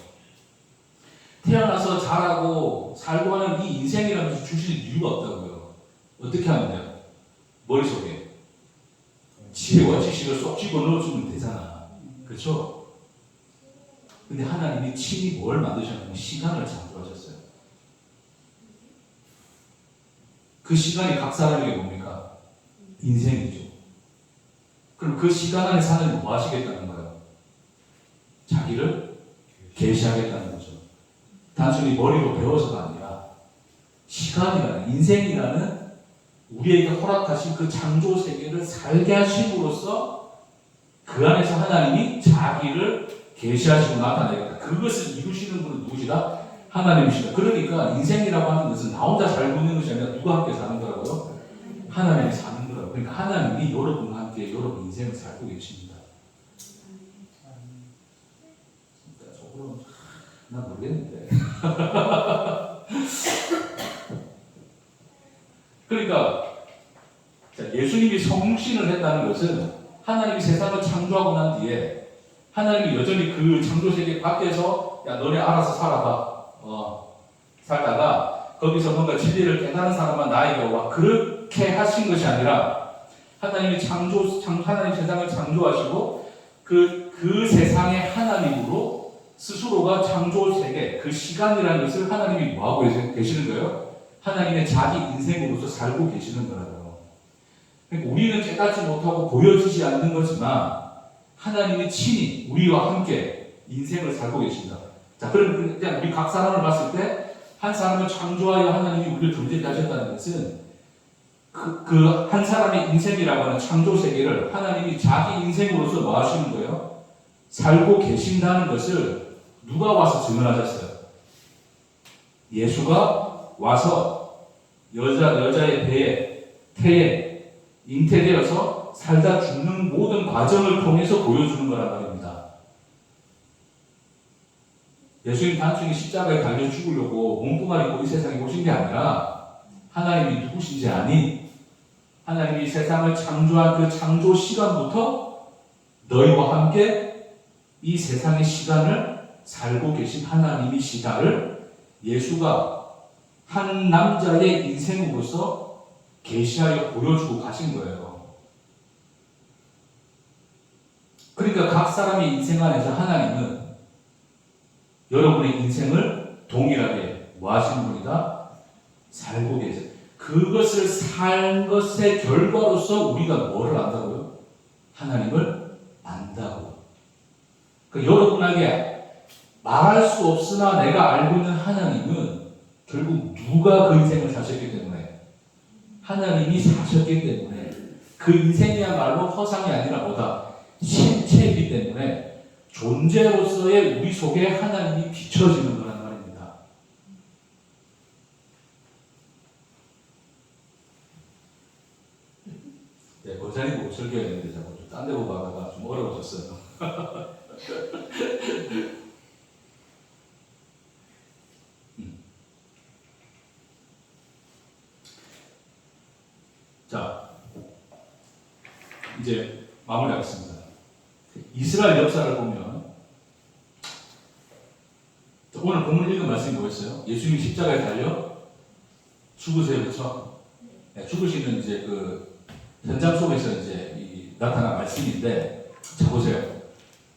태어나서 자라고 살고 하는 이 인생이라면서 주실 이유가 없다고요. 어떻게 하면 돼요? 머릿속에 지혜와 지식을 쏙 집어넣어주면 되잖아. 그렇죠? 근데 하나님이 친히 뭘 만드셨냐면 시간을 창조하셨어요. 그 시간이 각 사람에게 뭡니까? 인생이죠. 그럼 그 시간 안에 사는 뭐 하시겠다는 거예요? 자기를 계시하겠다는 거죠. 단순히 머리로 배워서가 아니라 시간이라는, 인생이라는 우리에게 허락하신 그 창조 세계를 살게 하심으로써 그 안에서 하나님이 자기를 계시하시고 나타내겠다. 그것을 이루시는 분은 누구시다? 하나님이시다. 그러니까 인생이라고 하는 것은 나 혼자 살고 있는 것이 아니라 누가 함께 사는 거라고요? 하나님이 사는 거라고. 그러니까 하나님이 여러분과 함께 여러분 인생을 살고 계십니다. 진짜 저거는 난 모르겠는데. 그러니까 예수님이 성신을 했다는 것은 하나님이 세상을 창조하고 난 뒤에 하나님이 여전히 그 창조세계 밖에서 야 너네 알아서 살아봐 살다가 거기서 뭔가 진리를 깨달은 사람만 나에게 와 그렇게 하신 것이 아니라 하나님이 하나님 세상을 창조하시고 그 세상의 하나님으로 스스로가 창조세계 그 시간이라는 것을 하나님이 뭐하고 계시는 거예요? 하나님의 자기 인생으로서 살고 계시는 거라고요. 그러니까 우리는 깨닫지 못하고 보여지지 않는 거지만 하나님이 친히 우리와 함께 인생을 살고 계십니다. 자, 그럼 그냥 우리 각 사람을 봤을 때 한 사람을 창조하여 하나님이 우리를 존재케 하셨다는 것은 그 한 사람의 인생이라고 하는 창조 세계를 하나님이 자기 인생으로서 뭐 하시는 거예요? 살고 계신다는 것을 누가 와서 증언하셨어요? 예수가 와서 여자의 태에 잉태되어서 살다 죽는 모든 과정을 통해서 보여주는 거란 말입니다. 예수님 단순히 십자가에 달려 죽으려고 몸뚱아리 입고 이 세상에 오신 게 아니라 하나님이 누구신지 아니 하나님이 세상을 창조한 그 창조 시간부터 너희와 함께 이 세상의 시간을 살고 계신 하나님이시다를 예수가 한 남자의 인생으로서 계시하여 보여주고 가신 거예요. 그러니까 각 사람의 인생 안에서 하나님은 여러분의 인생을 동일하게 뭐 하시는 분이다? 살고 계세요. 그것을 산 것의 결과로서 우리가 뭐를 안다고요? 하나님을 안다고. 그러니까 여러분에게 말할 수 없으나 내가 알고 있는 하나님은 결국 누가 그 인생을 사셨기 때문에 하나님이 사셨기 때문에 그 인생이야말로 허상이 아니라 뭐다? 실체이기 때문에 존재로서의 우리 속에 하나님이 비춰지는 거란 말입니다. 네, 고자리 보고 설교했는데 자꾸 딴 데 보고 가다가 좀 어려워졌어요. 자, 이제 마무리하겠습니다. 이스라엘 역사를 보면 오늘 본문 읽은 말씀이 뭐였어요? 예수님이 십자가에 달려 죽으세요, 그렇죠? 네, 죽으시는 이제 그 현장 속에서 이제 나타난 말씀인데, 자 보세요.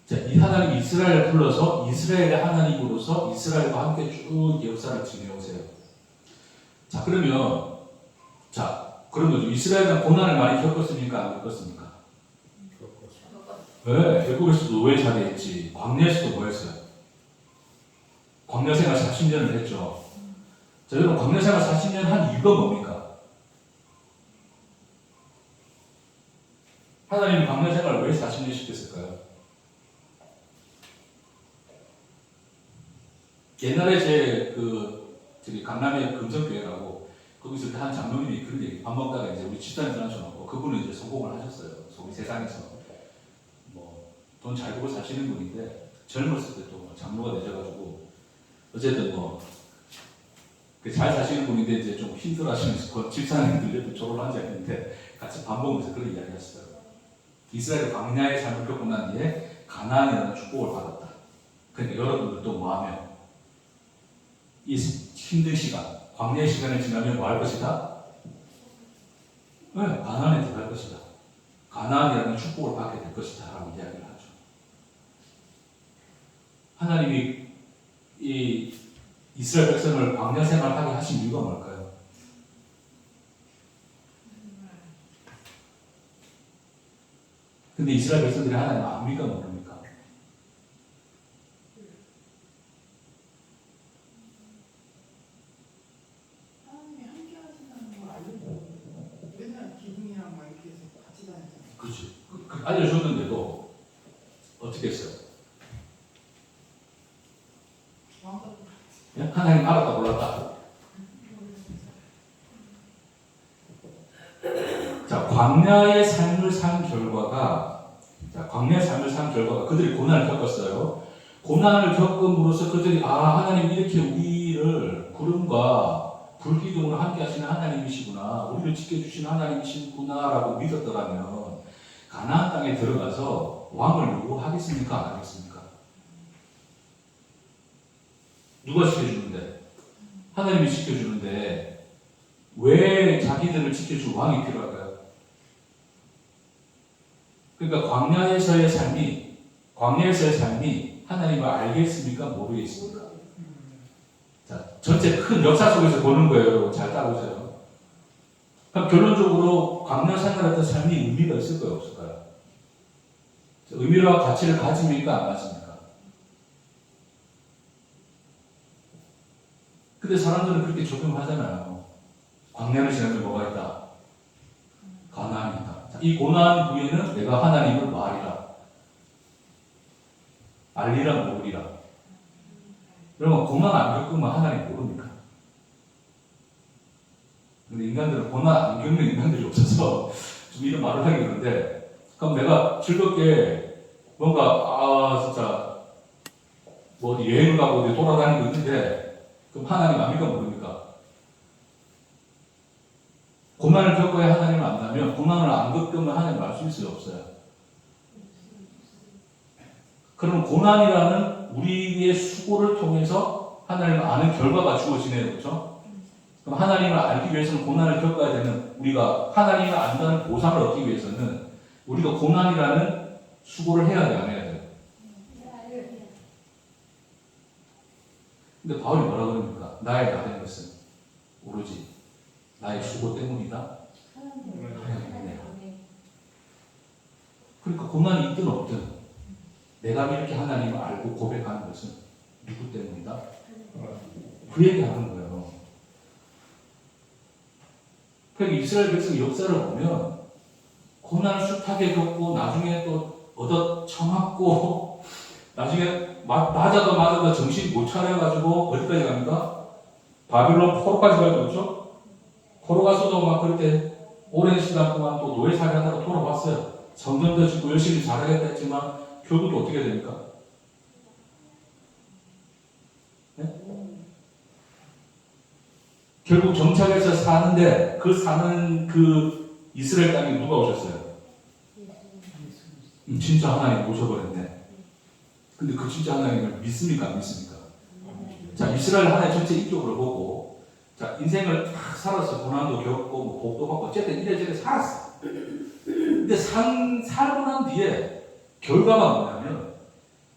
자, 이 하나님이 이스라엘을 불러서 이스라엘의 하나님으로서 이스라엘과 함께 쭉 역사를 지내오세요. 자, 그러면 이스라엘은 고난을 많이 겪었습니까? 안 겪었습니까? 네, 애굽에서도 노예 자리했지. 광야에서도 뭐 했어요? 광야 생활 40년을 했죠. 자, 여러분 광야 생활 40년 한 이유가 뭡니까? 하나님이 광야 생활을 왜 40년 시켰을까요? 옛날에 저기 강남에 금성교회라고 거기서 한 장로님이 그런 얘기 밥 먹다가 이제 우리 집사님 앉혀놓고 그분은 이제 성공을 하셨어요. 소위 세상에서 돈 잘 벌고 사시는 분인데 젊었을 때 또 장로가 되셔가지고 어쨌든 잘 사시는 분인데 이제 좀 힘들어하시면서 집사님들 졸업을 한 적이 있는데 같이 밥 먹으면서 그런 이야기 하시더라고요. 이스라엘 광야의 삶을 겪고 난 뒤에 가나안이라는 축복을 받았다. 그러니까 여러분들도 뭐하면 이 힘든 시간, 광야의 시간을 지나면 뭐 할 것이다? 네, 가나안에 들어갈 것이다. 가나안이라는 축복을 받게 될 것이다 라고 이야기를 하죠. 하나님이 이 이스라엘 백성을 광야 생활하게 하신 이유가 뭘까요? 근데 이스라엘 백성들이 하나님 아무리가 모릅니까? 하나님이 함께 하신다는 걸 알고 맨날 기둥이랑 막 이렇게 해서 같이 다녔잖아요. 그렇지. 알려줬는데도 어떻게 했어요? 왕따 하나님 알았다 몰랐다. 자, 광야의 삶을 산 결과가 그들이 고난을 겪었어요. 고난을 겪음으로써 그들이 하나님 이렇게 우리를 구름과 불기둥으로 함께 하시는 하나님이시구나, 우리를 지켜주시는 하나님이시구나라고 믿었더라면 가나안 땅에 들어가서 왕을 요구하겠습니까? 안 하겠습니까? 누가 지켜주는데? 하나님이 지켜주는데 왜 자기들을 지켜줄 왕이 필요할까요? 그러니까 광야에서의 삶이 하나님을 알겠습니까? 모르겠습니까? 자, 전체 큰 역사 속에서 보는 거예요. 잘 따보세요. 그럼 결론적으로 광야 생활했던 삶이 의미가 있을까요? 없을까요? 의미와 가치를 가집니까? 안 가집니까? 근데 사람들은 그렇게 적용하잖아요. 광야를 지나면 뭐가 있다? 가나안이 있다. 이 고난 후에는 내가 하나님을 말이라, 알리라, 모으리라. 여러분, 고난 안 겪으면 하나님 모릅니까? 근데 인간들은 고난 안 겪는 인간들이 없어서 좀 이런 말을 하기 그런데, 그럼 내가 즐겁게 뭔가 진짜 뭐 어디 여행을 가고 어디 돌아다니고 있는데, 그럼 하나님 압니까 모릅니까? 고난을 겪어야 하나님을 안다면 고난을 안 겪으면 하나님을 알 수 있어요? 없어요? 그럼 고난이라는 우리의 수고를 통해서 하나님을 아는 결과가 주어지네요. 그렇죠? 그럼 하나님을 알기 위해서는 고난을 겪어야 되는, 우리가 하나님을 안다는 보상을 얻기 위해서는 우리가 고난이라는 수고를 해야 돼요? 안 해야 돼요? 근데 바울이 뭐라 그럽니까? 나의 나된 것은 오로지 나의 수고 때문이다. 그러니까 고난이 있든 없든 내가 이렇게 하나님을 알고 고백하는 것은 누구 때문이다? 그 얘기하는 거예요. 그러니까 이스라엘 백성 역사를 보면 고난을 숱하게 겪고 나중에 또 얻어 처맞고 나중에 맞아도 정신 못 차려가지고 어디까지 갑니까? 바빌론 포로까지 가죠. 그렇죠? 포로 가서도 막 그렇게 오랜 시간 동안 또 노예살이 하다가 돌아왔어요. 성전도 짓고 열심히 잘하겠다 했지만 결국 또 어떻게 됩니까? 네? 결국 정착해서 사는데 사는 그 이스라엘 땅에 누가 오셨어요? 진짜 하나님 오셔버렸네. 근데 그 진짜 하나님을 믿습니까? 안 믿습니까? 자, 이스라엘 하나의 전체 인격으로 보고, 자, 인생을 딱 살았어. 고난도 겪고, 뭐 복도 받고, 어쨌든 이래저래 살았어. 근데 살고 난 뒤에 결과가 뭐냐면,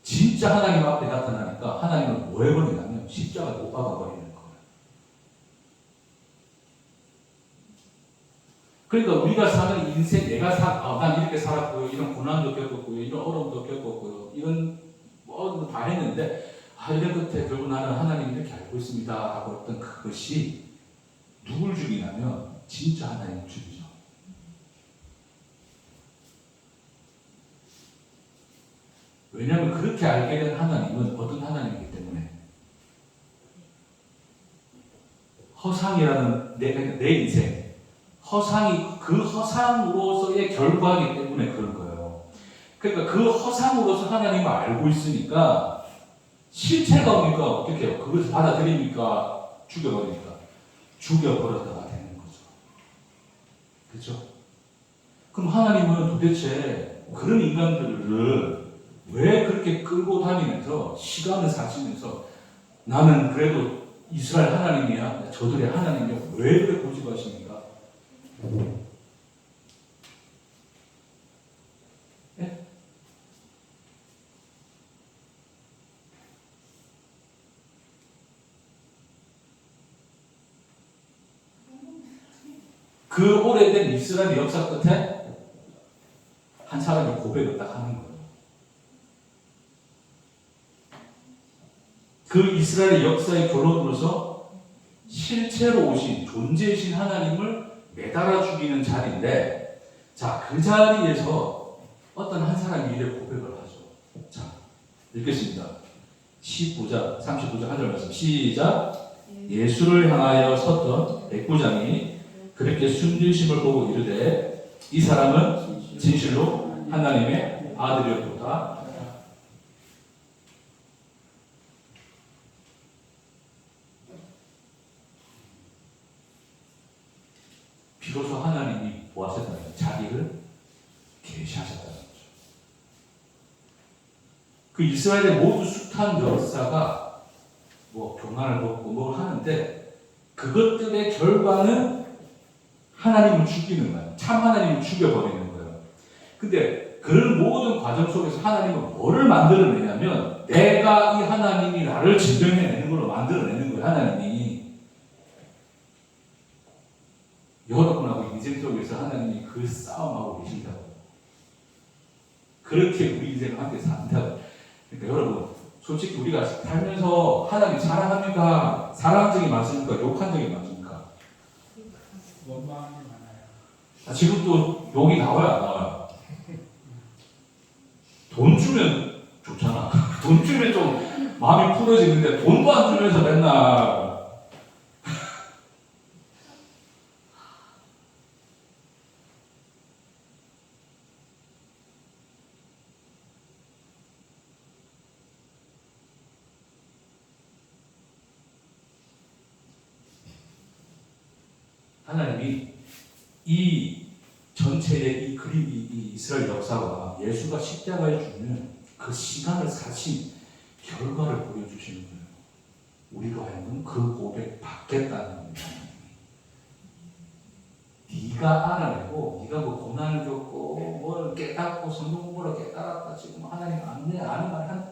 진짜 하나님 앞에 나타나니까 하나님을 뭐 해버리냐면, 십자가에 못 박아버리는 거예요. 그러니까 우리가 사는 인생, 난 이렇게 살았고요. 이런 고난도 겪었고요. 이런 어려움도 겪었고요. 이런 뭐 다 했는데, 이런 끝에 결국 나는 하나님 이렇게 알고 있습니다 하고 했던 그것이 누굴 죽이냐면 진짜 하나님 죽이죠. 왜냐하면 그렇게 알게 된 하나님은 어떤 하나님이기 때문에, 허상이라는 내 인생, 그 허상으로서의 결과이기 때문에 그런 거예요. 그러니까 그 허상으로서 하나님을 알고 있으니까 실체가 오니까 어떻게 해요? 그것을 받아들입니까? 죽여버립니까? 죽여버렸다가 되는 거죠. 그렇죠? 그럼 하나님은 도대체 그런 인간들을 왜 그렇게 끌고 다니면서 시간을 사시면서 나는 그래도 이스라엘 하나님이야, 저들의 하나님이야, 왜 그렇게 고집하십니까? 네? 그 오래된 이스라엘 역사 끝에 한 사람이 고백을 딱 하는 거예요. 그 이스라엘 역사의 결론으로서 실체로 오신 존재이신 하나님을 매달아 죽이는 자리인데, 자, 그 자리에서 어떤 한 사람이 이래 고백을 하죠. 자, 읽겠습니다. 19장, 39장 한 절 말씀. 시작. 예수를 향하여 섰던 백부장이 그렇게 숨기심을 보고 이르되 이 사람은 진실로 하나님의 아들이었도다. 비로소 하나님이 뭐하셨다는 거예요? 자기를 계시하셨다는 거죠. 그 이스라엘의 모두 숱한 역사가 뭐 교만을 먹고 뭘 하는데 그것들의 결과는 하나님을 죽이는 거예요. 참 하나님을 죽여버리는 거예요. 근데 그런 모든 과정 속에서 하나님은 뭐를 만들어내냐면 내가 이 하나님이 나를 증명해내는 걸로 만들어내는 거예요. 하나님이. 여러분하고 인생 속에서 하나님이 그 싸움하고 계신다고. 그렇게 우리 인생을 함께 산다고. 그러니까 여러분, 솔직히 우리가 살면서 하나님 사랑합니까? 사랑한 적이 많습니까? 욕한 적이 많습니까? 원망이 많아요. 지금도 욕이 나와요, 안 나와요? 돈 주면 좋잖아. 돈 주면 좀 마음이 풀어지는데 돈도 안 주면서 맨날 하나님이 이 전체의 이 그림, 이 이스라엘 역사와 예수가 십자가에 죽는 그 시간을 사신 결과를 보여주시는 거예요. 우리로 하여금 그 고백 받겠다는 겁니다. 네가 알아내고 네가 뭐 고난을 겪고 뭘 깨닫고 성경 공부를 깨달았다 지금 하나님 안 돼 아는 말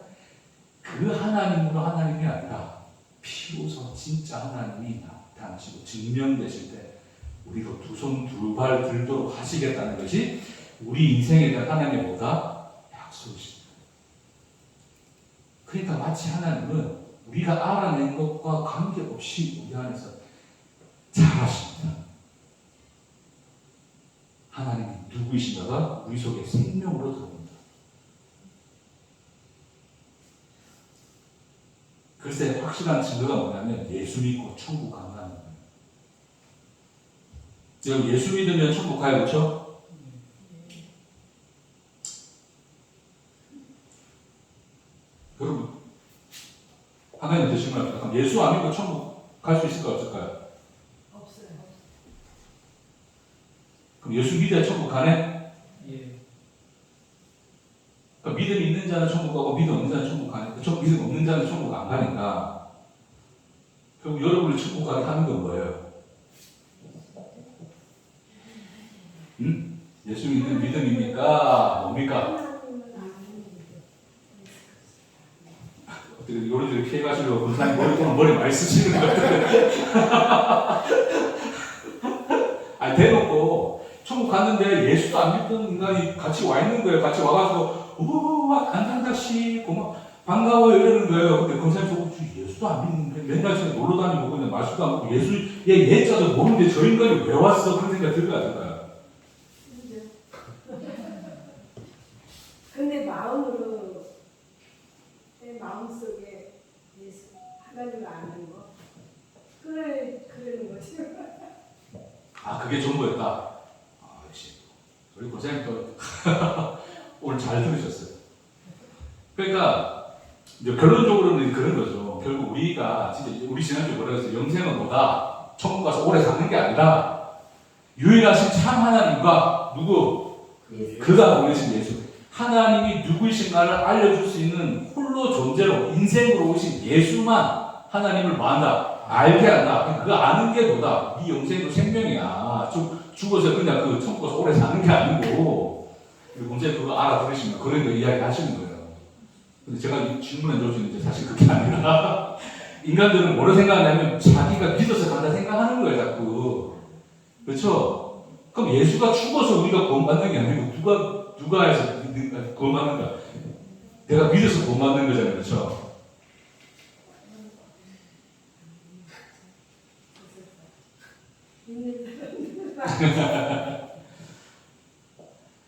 그 하나님으로 하나님이 아니라 비로소 진짜 하나님이 나타나시고 증명되실 때 우리로 두 손 두 발 들도록 하시겠다는 것이 우리 인생에 대한 하나님의 뭐다? 약속이십니다. 그러니까 마치 하나님은 우리가 알아낸 것과 관계없이 우리 안에서 잘하십니다. 하나님이 누구이신가가 우리 속에 생명으로 들어옵니다. 글쎄 확실한 증거가 뭐냐면 예수 믿고 천국 간다는 거예요. 여러분 예수 믿으면 천국 가요, 그렇죠? 여러분 하나님 되신 거 같아요. 예수 안 믿고 천국 갈 수 있을까요, 없을까요? 없어요. 그럼 예수 믿어야 천국 가네? 예. 그러니까 믿음 있는 자는 천국 가고 믿음 없는 자는 천국 가니까 믿음 없는 자는 천국 안 가니까 결국 여러분을 천국 가게 하는 건 뭐예요? 응? 예수 믿는 믿음입니까? 뭡니까? 어떻게 요리들 피해 가시려고 본사님 머리 많이 쓰시는 것 같아요. 아니 대놓고 천국 갔는데 예수도 안 믿던 인간이 같이 와 있는 거예요. 같이 와가지고 우와 안상다씨 고막 반가워요 이러는 거예요. 근데 검사님 보고 예수도 안 믿는데 맨날 집에 놀러 다니고 그냥 말수도 안 먹고 예수 예자도 모르는데 저 인간이 왜 왔어? 그런 생각 들어가잖아요. 근데 마음으로 내 마음속에 예수 하나님을 아는 거 그러는 거지. 아 그게 전부였다. 아 역시 우리 고생님 또 오늘 잘 들으셨어요. 그러니까 이제 결론적으로는 그런 거죠. 결국 우리가 진짜 우리 지난주에 뭐라 그랬어요? 영생은 뭐다? 천국 가서 오래 사는 게 아니라 유일하신 참 하나님과 누구? 그가 보내신 예수. 하나님이 누구이신가를 알려줄 수 있는 홀로 존재로 인생으로 오신 예수만 하나님을 뭐한다? 알게 한다. 그거 아는 게 뭐다? 네 영생도 생명이야. 죽어서 그냥 그 천국 가서 오래 사는 게 아니고 문제 그거 알아들으시면 그런 거 이야기 하시는 거예요. 근데 제가 질문해 주시는 게 사실 그게 아니라 인간들은 뭐를 생각하냐면 자기가 믿어서 간다 생각하는 거예요, 자꾸. 그렇죠? 그럼 예수가 죽어서 우리가 구원받는 게 아니고 누가 해서 구원받는가? 내가 믿어서 구원받는 거잖아요. 그렇죠? 있는 사람.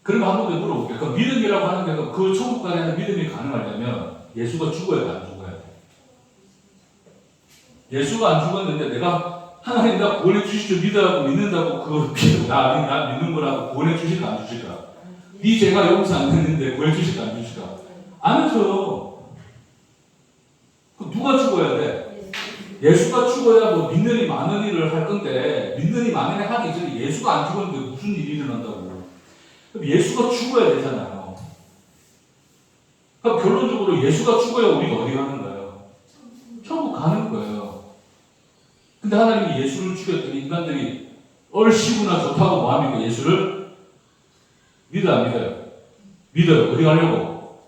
그럼 한 번 더 물어볼게요. 그 믿음이라고 하는 게 그 천국 가는 믿음이 가능하려면 예수가 죽어야 돼, 안 죽어야 돼? 예수가 안 죽었는데 내가 하나님 나 구원해 주실 줄 믿어하고 믿는다고 그걸 나 믿는 거라고 구원해 주실까 안 주실까? 네 죄가 용서 안 됐는데 구원해 주실까 안 주실까? 안 해줘요. 그 누가 죽어야 돼? 예수가 죽어야 뭐 믿는 이 많은 일을 할 건데 믿는 이 많은 일 하기 전에 예수가 안 죽었는데 무슨 일이 일어난다고? 그럼 예수가 죽어야 되잖아요. 그럼 결론적으로 예수가 죽어야 우리가 어디 가는 거예요? 천국 가는 거예요. 근데 하나님이 예수를 죽였더니 인간들이 얼씨구나 좋다고 뭐합니까? 예수를 믿어 안 믿어요? 믿어요. 어디 가려고?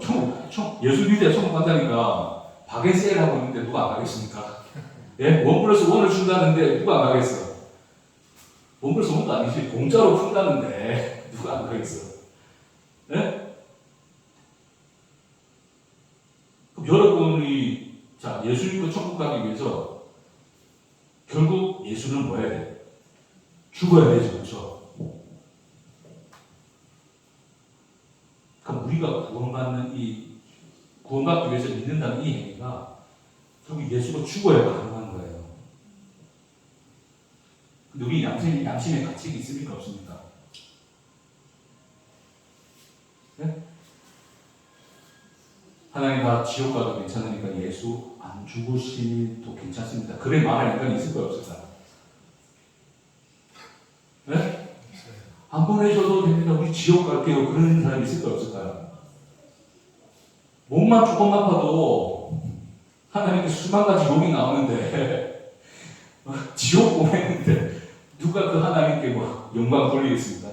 천국. 예수 믿어야 천국 간다니까. 바겐세일 하고 있는데 누가 안 가겠습니까? 예? 1+1을 준다는데 누가 안 가겠어? 1+1도 아니지. 공짜로 푼다는데 누가 안 가겠어? 예? 그럼 여러분이 자 예수 믿고 천국 가기 위해서 결국 예수는 뭐 해야 돼? 죽어야 되죠. 그렇죠? 그럼 우리가 구원받기 위해서 믿는다는 이 행위가 결국 예수가 죽어야 가능한 거예요. 근데 우리 양심의 가책이 있습니까? 없습니까? 네? 하나님 나 지옥 가도 괜찮으니까 예수 안 죽으시도 괜찮습니다. 그래 말할 인간이 있을 거야 없을까? 네? 안 보내셔도 됩니다. 우리 지옥 갈게요. 그런 사람이 있을 거야 없을까요? 몸만 조금만 아파도 하나님께 수만 가지 욕이 나오는데 지옥 보내는데 누가 그 하나님께 뭐 영광 돌리겠습니까?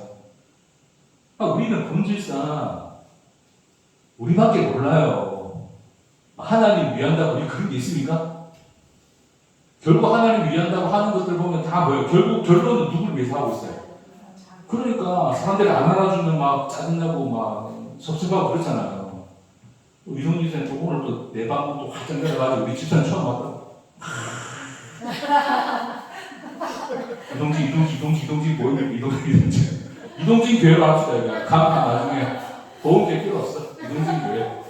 우리는 본질상 우리밖에 몰라요. 하나님 위한다고 우리 그런 게 있습니까? 결국 하나님 위한다고 하는 것들 보면 다 뭐예요? 결국 결론은 누구를 위해서 하고 있어요? 그러니까 사람들이 안 알아주면 막 짜증나고 막 섭섭하고 그렇잖아요. 이동진 선생님 오늘 또 내 방금 또 활짝 내려가지고 우리 집사람 처음 왔다. 이동진 뭐였냐? 이동진 교회로 합시다. 여기. 강 나중에 도움 될 필요 없어. 이동진 교회.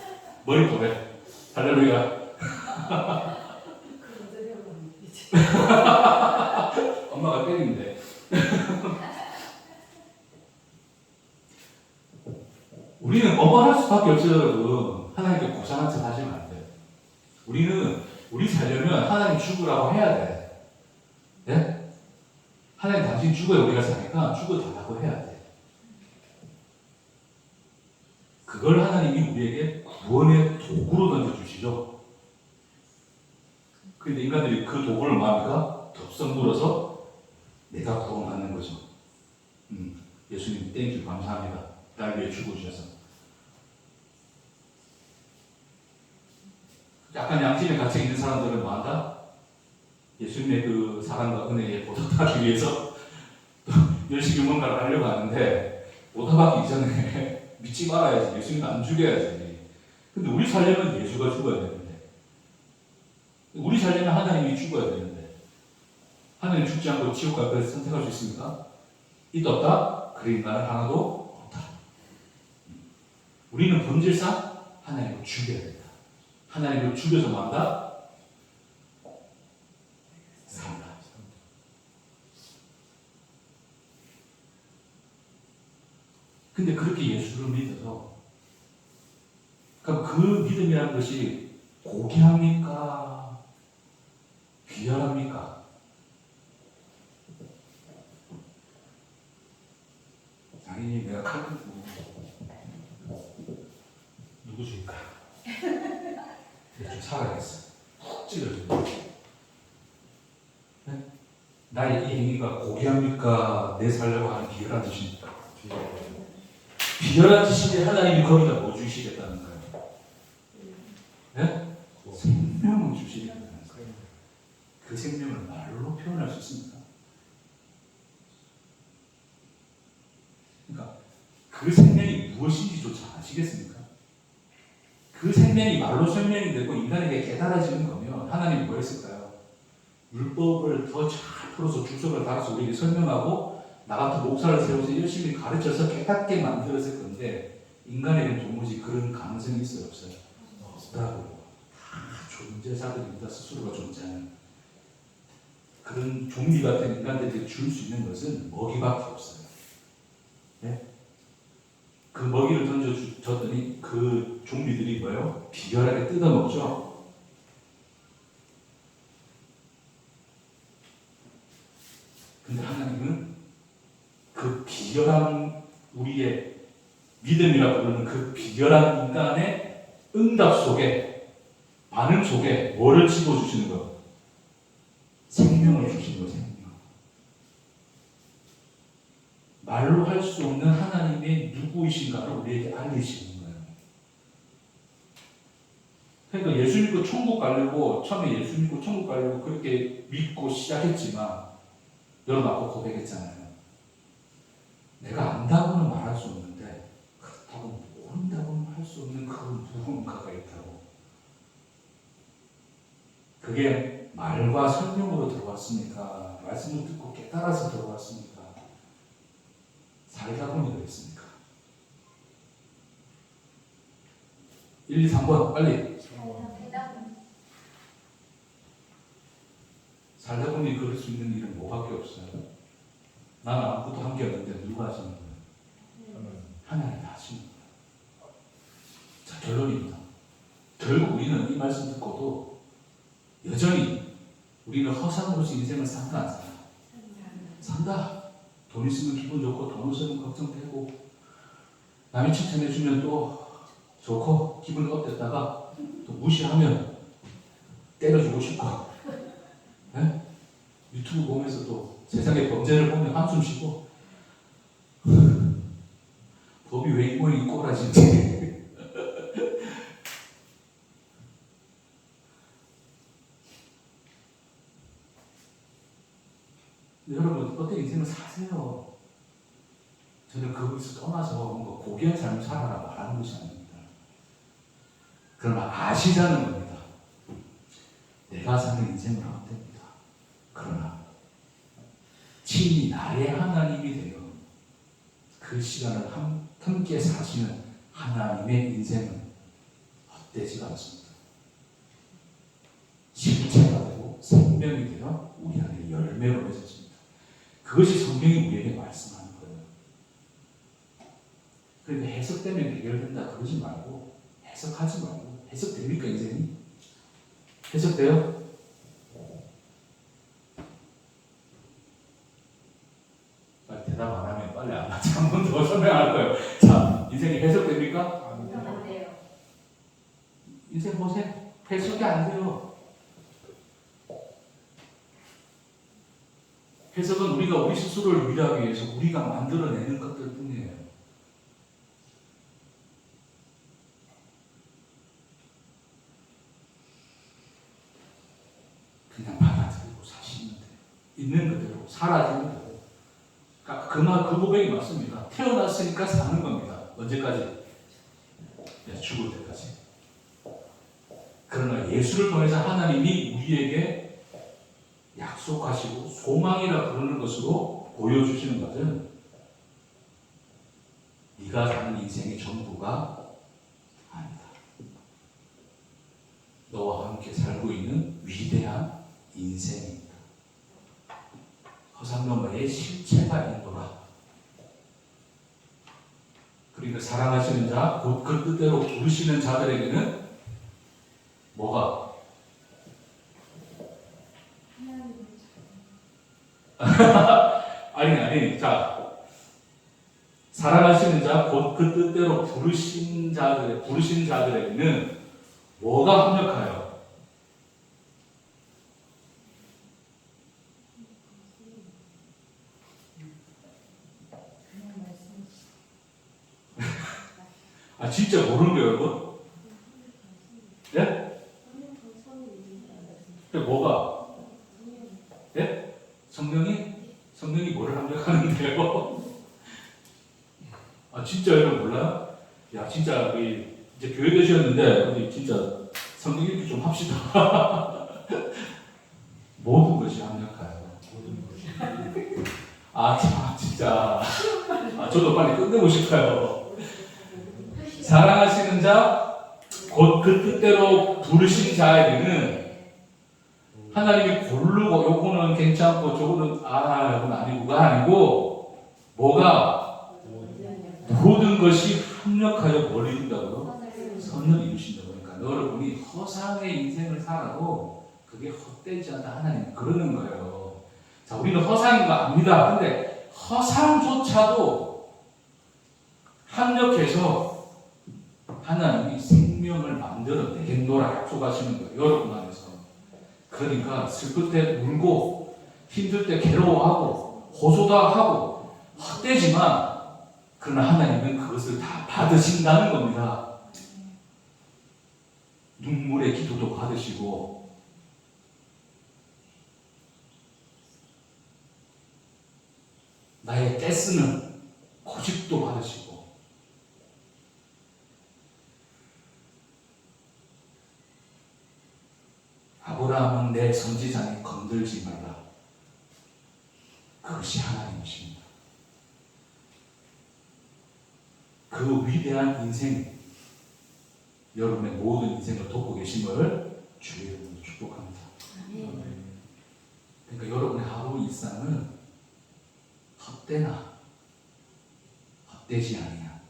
머리 도래. 할렐루야. 엄마가 때리는데. 우리는 엄마할 수밖에 없어요, 여러분. 하나님께 고상한 척 하시면 안 돼요. 우리 살려면 하나님 죽으라고 해야 돼. 네? 하나님 당신 죽어야 우리가 사니까 죽어달라고 해야 돼. 그걸 하나님이 우리에게 구원의 도구로 던져주시죠. 그런데 인간들이 그 도구를 뭐합니까? 덥석 물어서 내가 구원받는 거죠. 예수님 땡큐 감사합니다. 날 위해 죽어주셔서. 약간 양심의 가책이 있는 사람들은 뭐한다? 예수님의 그 사랑과 은혜에 보답하기 위해서 열심히 뭔가를 하려고 하는데 보답하기 이전에 믿지 말아야지. 예수님 안 죽여야지. 근데 우리 살려면 예수가 죽어야 되는데 우리 살려면 하나님이 죽어야 되는데 하나님 죽지 않고 지옥 갈 것을 선택할 수 있습니까? 있다 없다? 그래 인간은 하나도 없다. 우리는 본질상 하나님을 죽여야 된다. 하나님을 죽여서 뭐한다? 산다. 근데 그렇게 예수를 믿어서 그럼 그 믿음이라는 것이 고귀합니까? 귀하합니까? 당연히 내가 칼을 누구 줄까? 좀 살아야겠어. 찔러줘. 네? 나의 이 행위가 고귀합니까? 내 살려고 하는 비열한 짓입니까? 비열한 짓인데 하나님이 거기다 뭐 주시겠다는 거예요? 네? 생명을 주시겠다는 거예요. 그 생명을 말로 표현할 수 있습니까? 그 생명이 무엇인지조차 아시겠습니까? 그 생명이 말로 설명이 되고 인간에게 깨달아지는 거면 하나님이 뭐 했을까요? 율법을 더 잘 풀어서 주석을 달아서 우리에게 설명하고 나 같은 목사를 세워서 열심히 가르쳐서 깨닫게 만들었을 건데 인간에게는 도무지 그런 가능성이 있어요? 없어요? 없더라고요. 다 존재자들입니다. 스스로가 존재하는 그런 좀비 같은 인간들에게 줄 수 있는 것은 먹이밖에 없어요. 네? 그 먹이를 던져줬더니 그 좀비들이 뭐예요? 비열하게 뜯어먹죠. 근데 하나님은 그 비열한 우리의 믿음이라고 부르는 그 비열한 인간의 응답 속에 반응 속에 뭐를 집어주시는 거예요? 생명을 주시는 거예요. 생명. 말로 할 수 없는 하나님의 누구이신가를 우리에게 알리시는 거예요. 그러니까 예수 믿고 천국 가려고 처음에 예수 믿고 천국 가려고 그렇게 믿고 시작했지만 여러분 아까 고백했잖아요. 내가 안다고는 말할 수 없는데 그렇다고 모른다고는 할 수 없는 그런 무언가가 있다고. 그게 말과 설명으로 들어왔습니까? 말씀을 듣고 깨달아서 들어왔습니까? 살다 보니 그랬습니까? 1, 2, 3번 빨리. 살다 보니 그럴 수 있는 일은 뭐밖에 없어요. 나는 아무것도 한 게 없는데 누가 하시는 거예요? 하나님이 하시는 거예요. 자, 결론입니다. 결국 우리는 이 말씀 듣고도 여전히 우리는 허상으로서 인생을 산다 안 산다? 산다. 돈 있으면 기분 좋고 돈 없으면 걱정되고 남이 칭찬해주면 또 좋고 기분 업됐다가 또 무시하면 때려주고 싶고 네? 유튜브 보면서 또 세상의 범죄를 보면 한숨 쉬고 법이 왜 이 모양이 꼬라지지? 여러분 어떤 인생을 사세요. 저는 그것을 떠나서 뭔가 고귀한 삶을 살아라 말하는 것이 아닙니다. 그러나 아시자는 겁니다. 내가 사는 인생을 하면 됩니다. 그러나 친히 나의 하나님이 되어 그 시간을 함께 사시는 하나님의 인생은 헛되지가 않습니다. 실체가 되고 생명이 되어 우리 안에 열매로 맺어집니다. 그것이 성경이 우리에게 말씀하는 거예요. 그러니까 해석되면 해결된다 그러지 말고 해석하지 말고 해석됩니까 인생이? 해석돼요? 빨리 대답 안 하면 빨리 안 하지. 한 번 더 설명할 거예요. 자, 인생이 해석됩니까? 안 돼요. 인생 보세요. 해석이 안 돼요. 해석은 우리가 우리 스스로를 위하기 위해서 우리가 만들어내는 것들 뿐이에요. 그냥 받아들이고 사시면 돼요. 있는 그대로 사라지는 대로. 그 고백이 맞습니다. 태어났으니까 사는 겁니다. 언제까지? 죽을 때까지. 그러나 예수를 통해서 하나님이 우리에게 약속하시고 소망이라 부르는 것으로 보여주시는 것은 네가 사는 인생의 전부가 아니다. 너와 함께 살고 있는 위대한 인생입니다. 허상론가의 실체가 있노라. 그러니까 사랑하시는 자, 곧 그 뜻대로 부르시는 자들에게는 뭐가? 아니. 자, 사랑하시는 자, 곧 그 뜻대로 부르신 자들에게는 뭐가 합력하여? 아, 진짜 모르는 거예요, 여러분? 예? 뭐가? 예? 성령이 뭐를 합력하는데요? 아 진짜 여러분 몰라요? 야 진짜 우리 이제 교회 되셨는데 우리 진짜 성경 읽기 좀 합시다. 모든 것이 합력하여. 모든 것이. 아 참, 진짜. 아 저도 빨리 끝내고 싶어요. 사랑하시는 자 곧 그 뜻대로 부르신 자에게는 하나님이 고르고 요거는 괜찮고 저거는 이건 아니고가 아니고 뭐가 모든 것이 합력하여 뭘 이룬다고요? 선을 이루신다고. 그러니까 여러분이 허상의 인생을 살아도 그게 헛되지 않다 하나님 그러는 거예요. 자 우리는 허상인 거 압니다. 근데 허상조차도 합력해서 하나님이 생명을 만들어내겠노라 약속하시는 거예요. 여러분 안에서. 그러니까 슬플 때 울고 힘들 때 괴로워하고 호소다하고 헛되지만 그러나 하나님은 그것을 다 받으신다는 겁니다. 눈물의 기도도 받으시고 나의 떼쓰는 고집도 받으시고 아브라함은 내 선지자니 건들지 말라. 그것이 하나님이십니다. 그 위대한 인생, 여러분의 모든 인생을 돕고 계심을 주의 이름으로 축복합니다. 그러니까 여러분의 하루 일상은 헛되나 헛되지 아니야.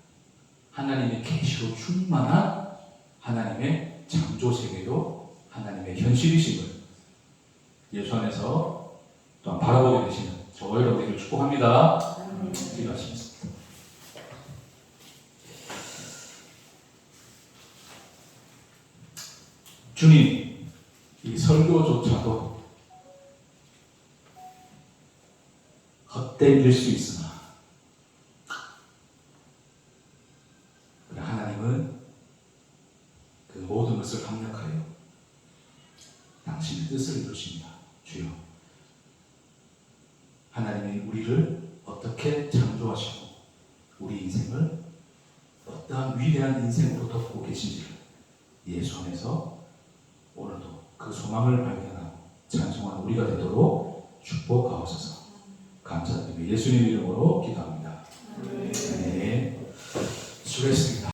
하나님의 계시로 충만한 하나님의 창조 세계로 하나님의 현실이심을 예수 안에서 또한 바라보게 되시는 저와 여러분들을 축복합니다. 기도하시겠습니다. 주님, 이 설교조차도 헛되일 수 있으나 하나님은 그 모든 것을 합력하여 당신의 뜻을 이루십니다. 주여, 하나님이 우리를 어떻게 창조하시고 우리 인생을 어떠한 위대한 인생으로 덮고 계신지를 예수 안에서 오늘도 그 소망을 발견하고 찬송하는 우리가 되도록 축복하옵소서. 감사드리며 예수님 이름으로 기도합니다. 네, 수고했습니다.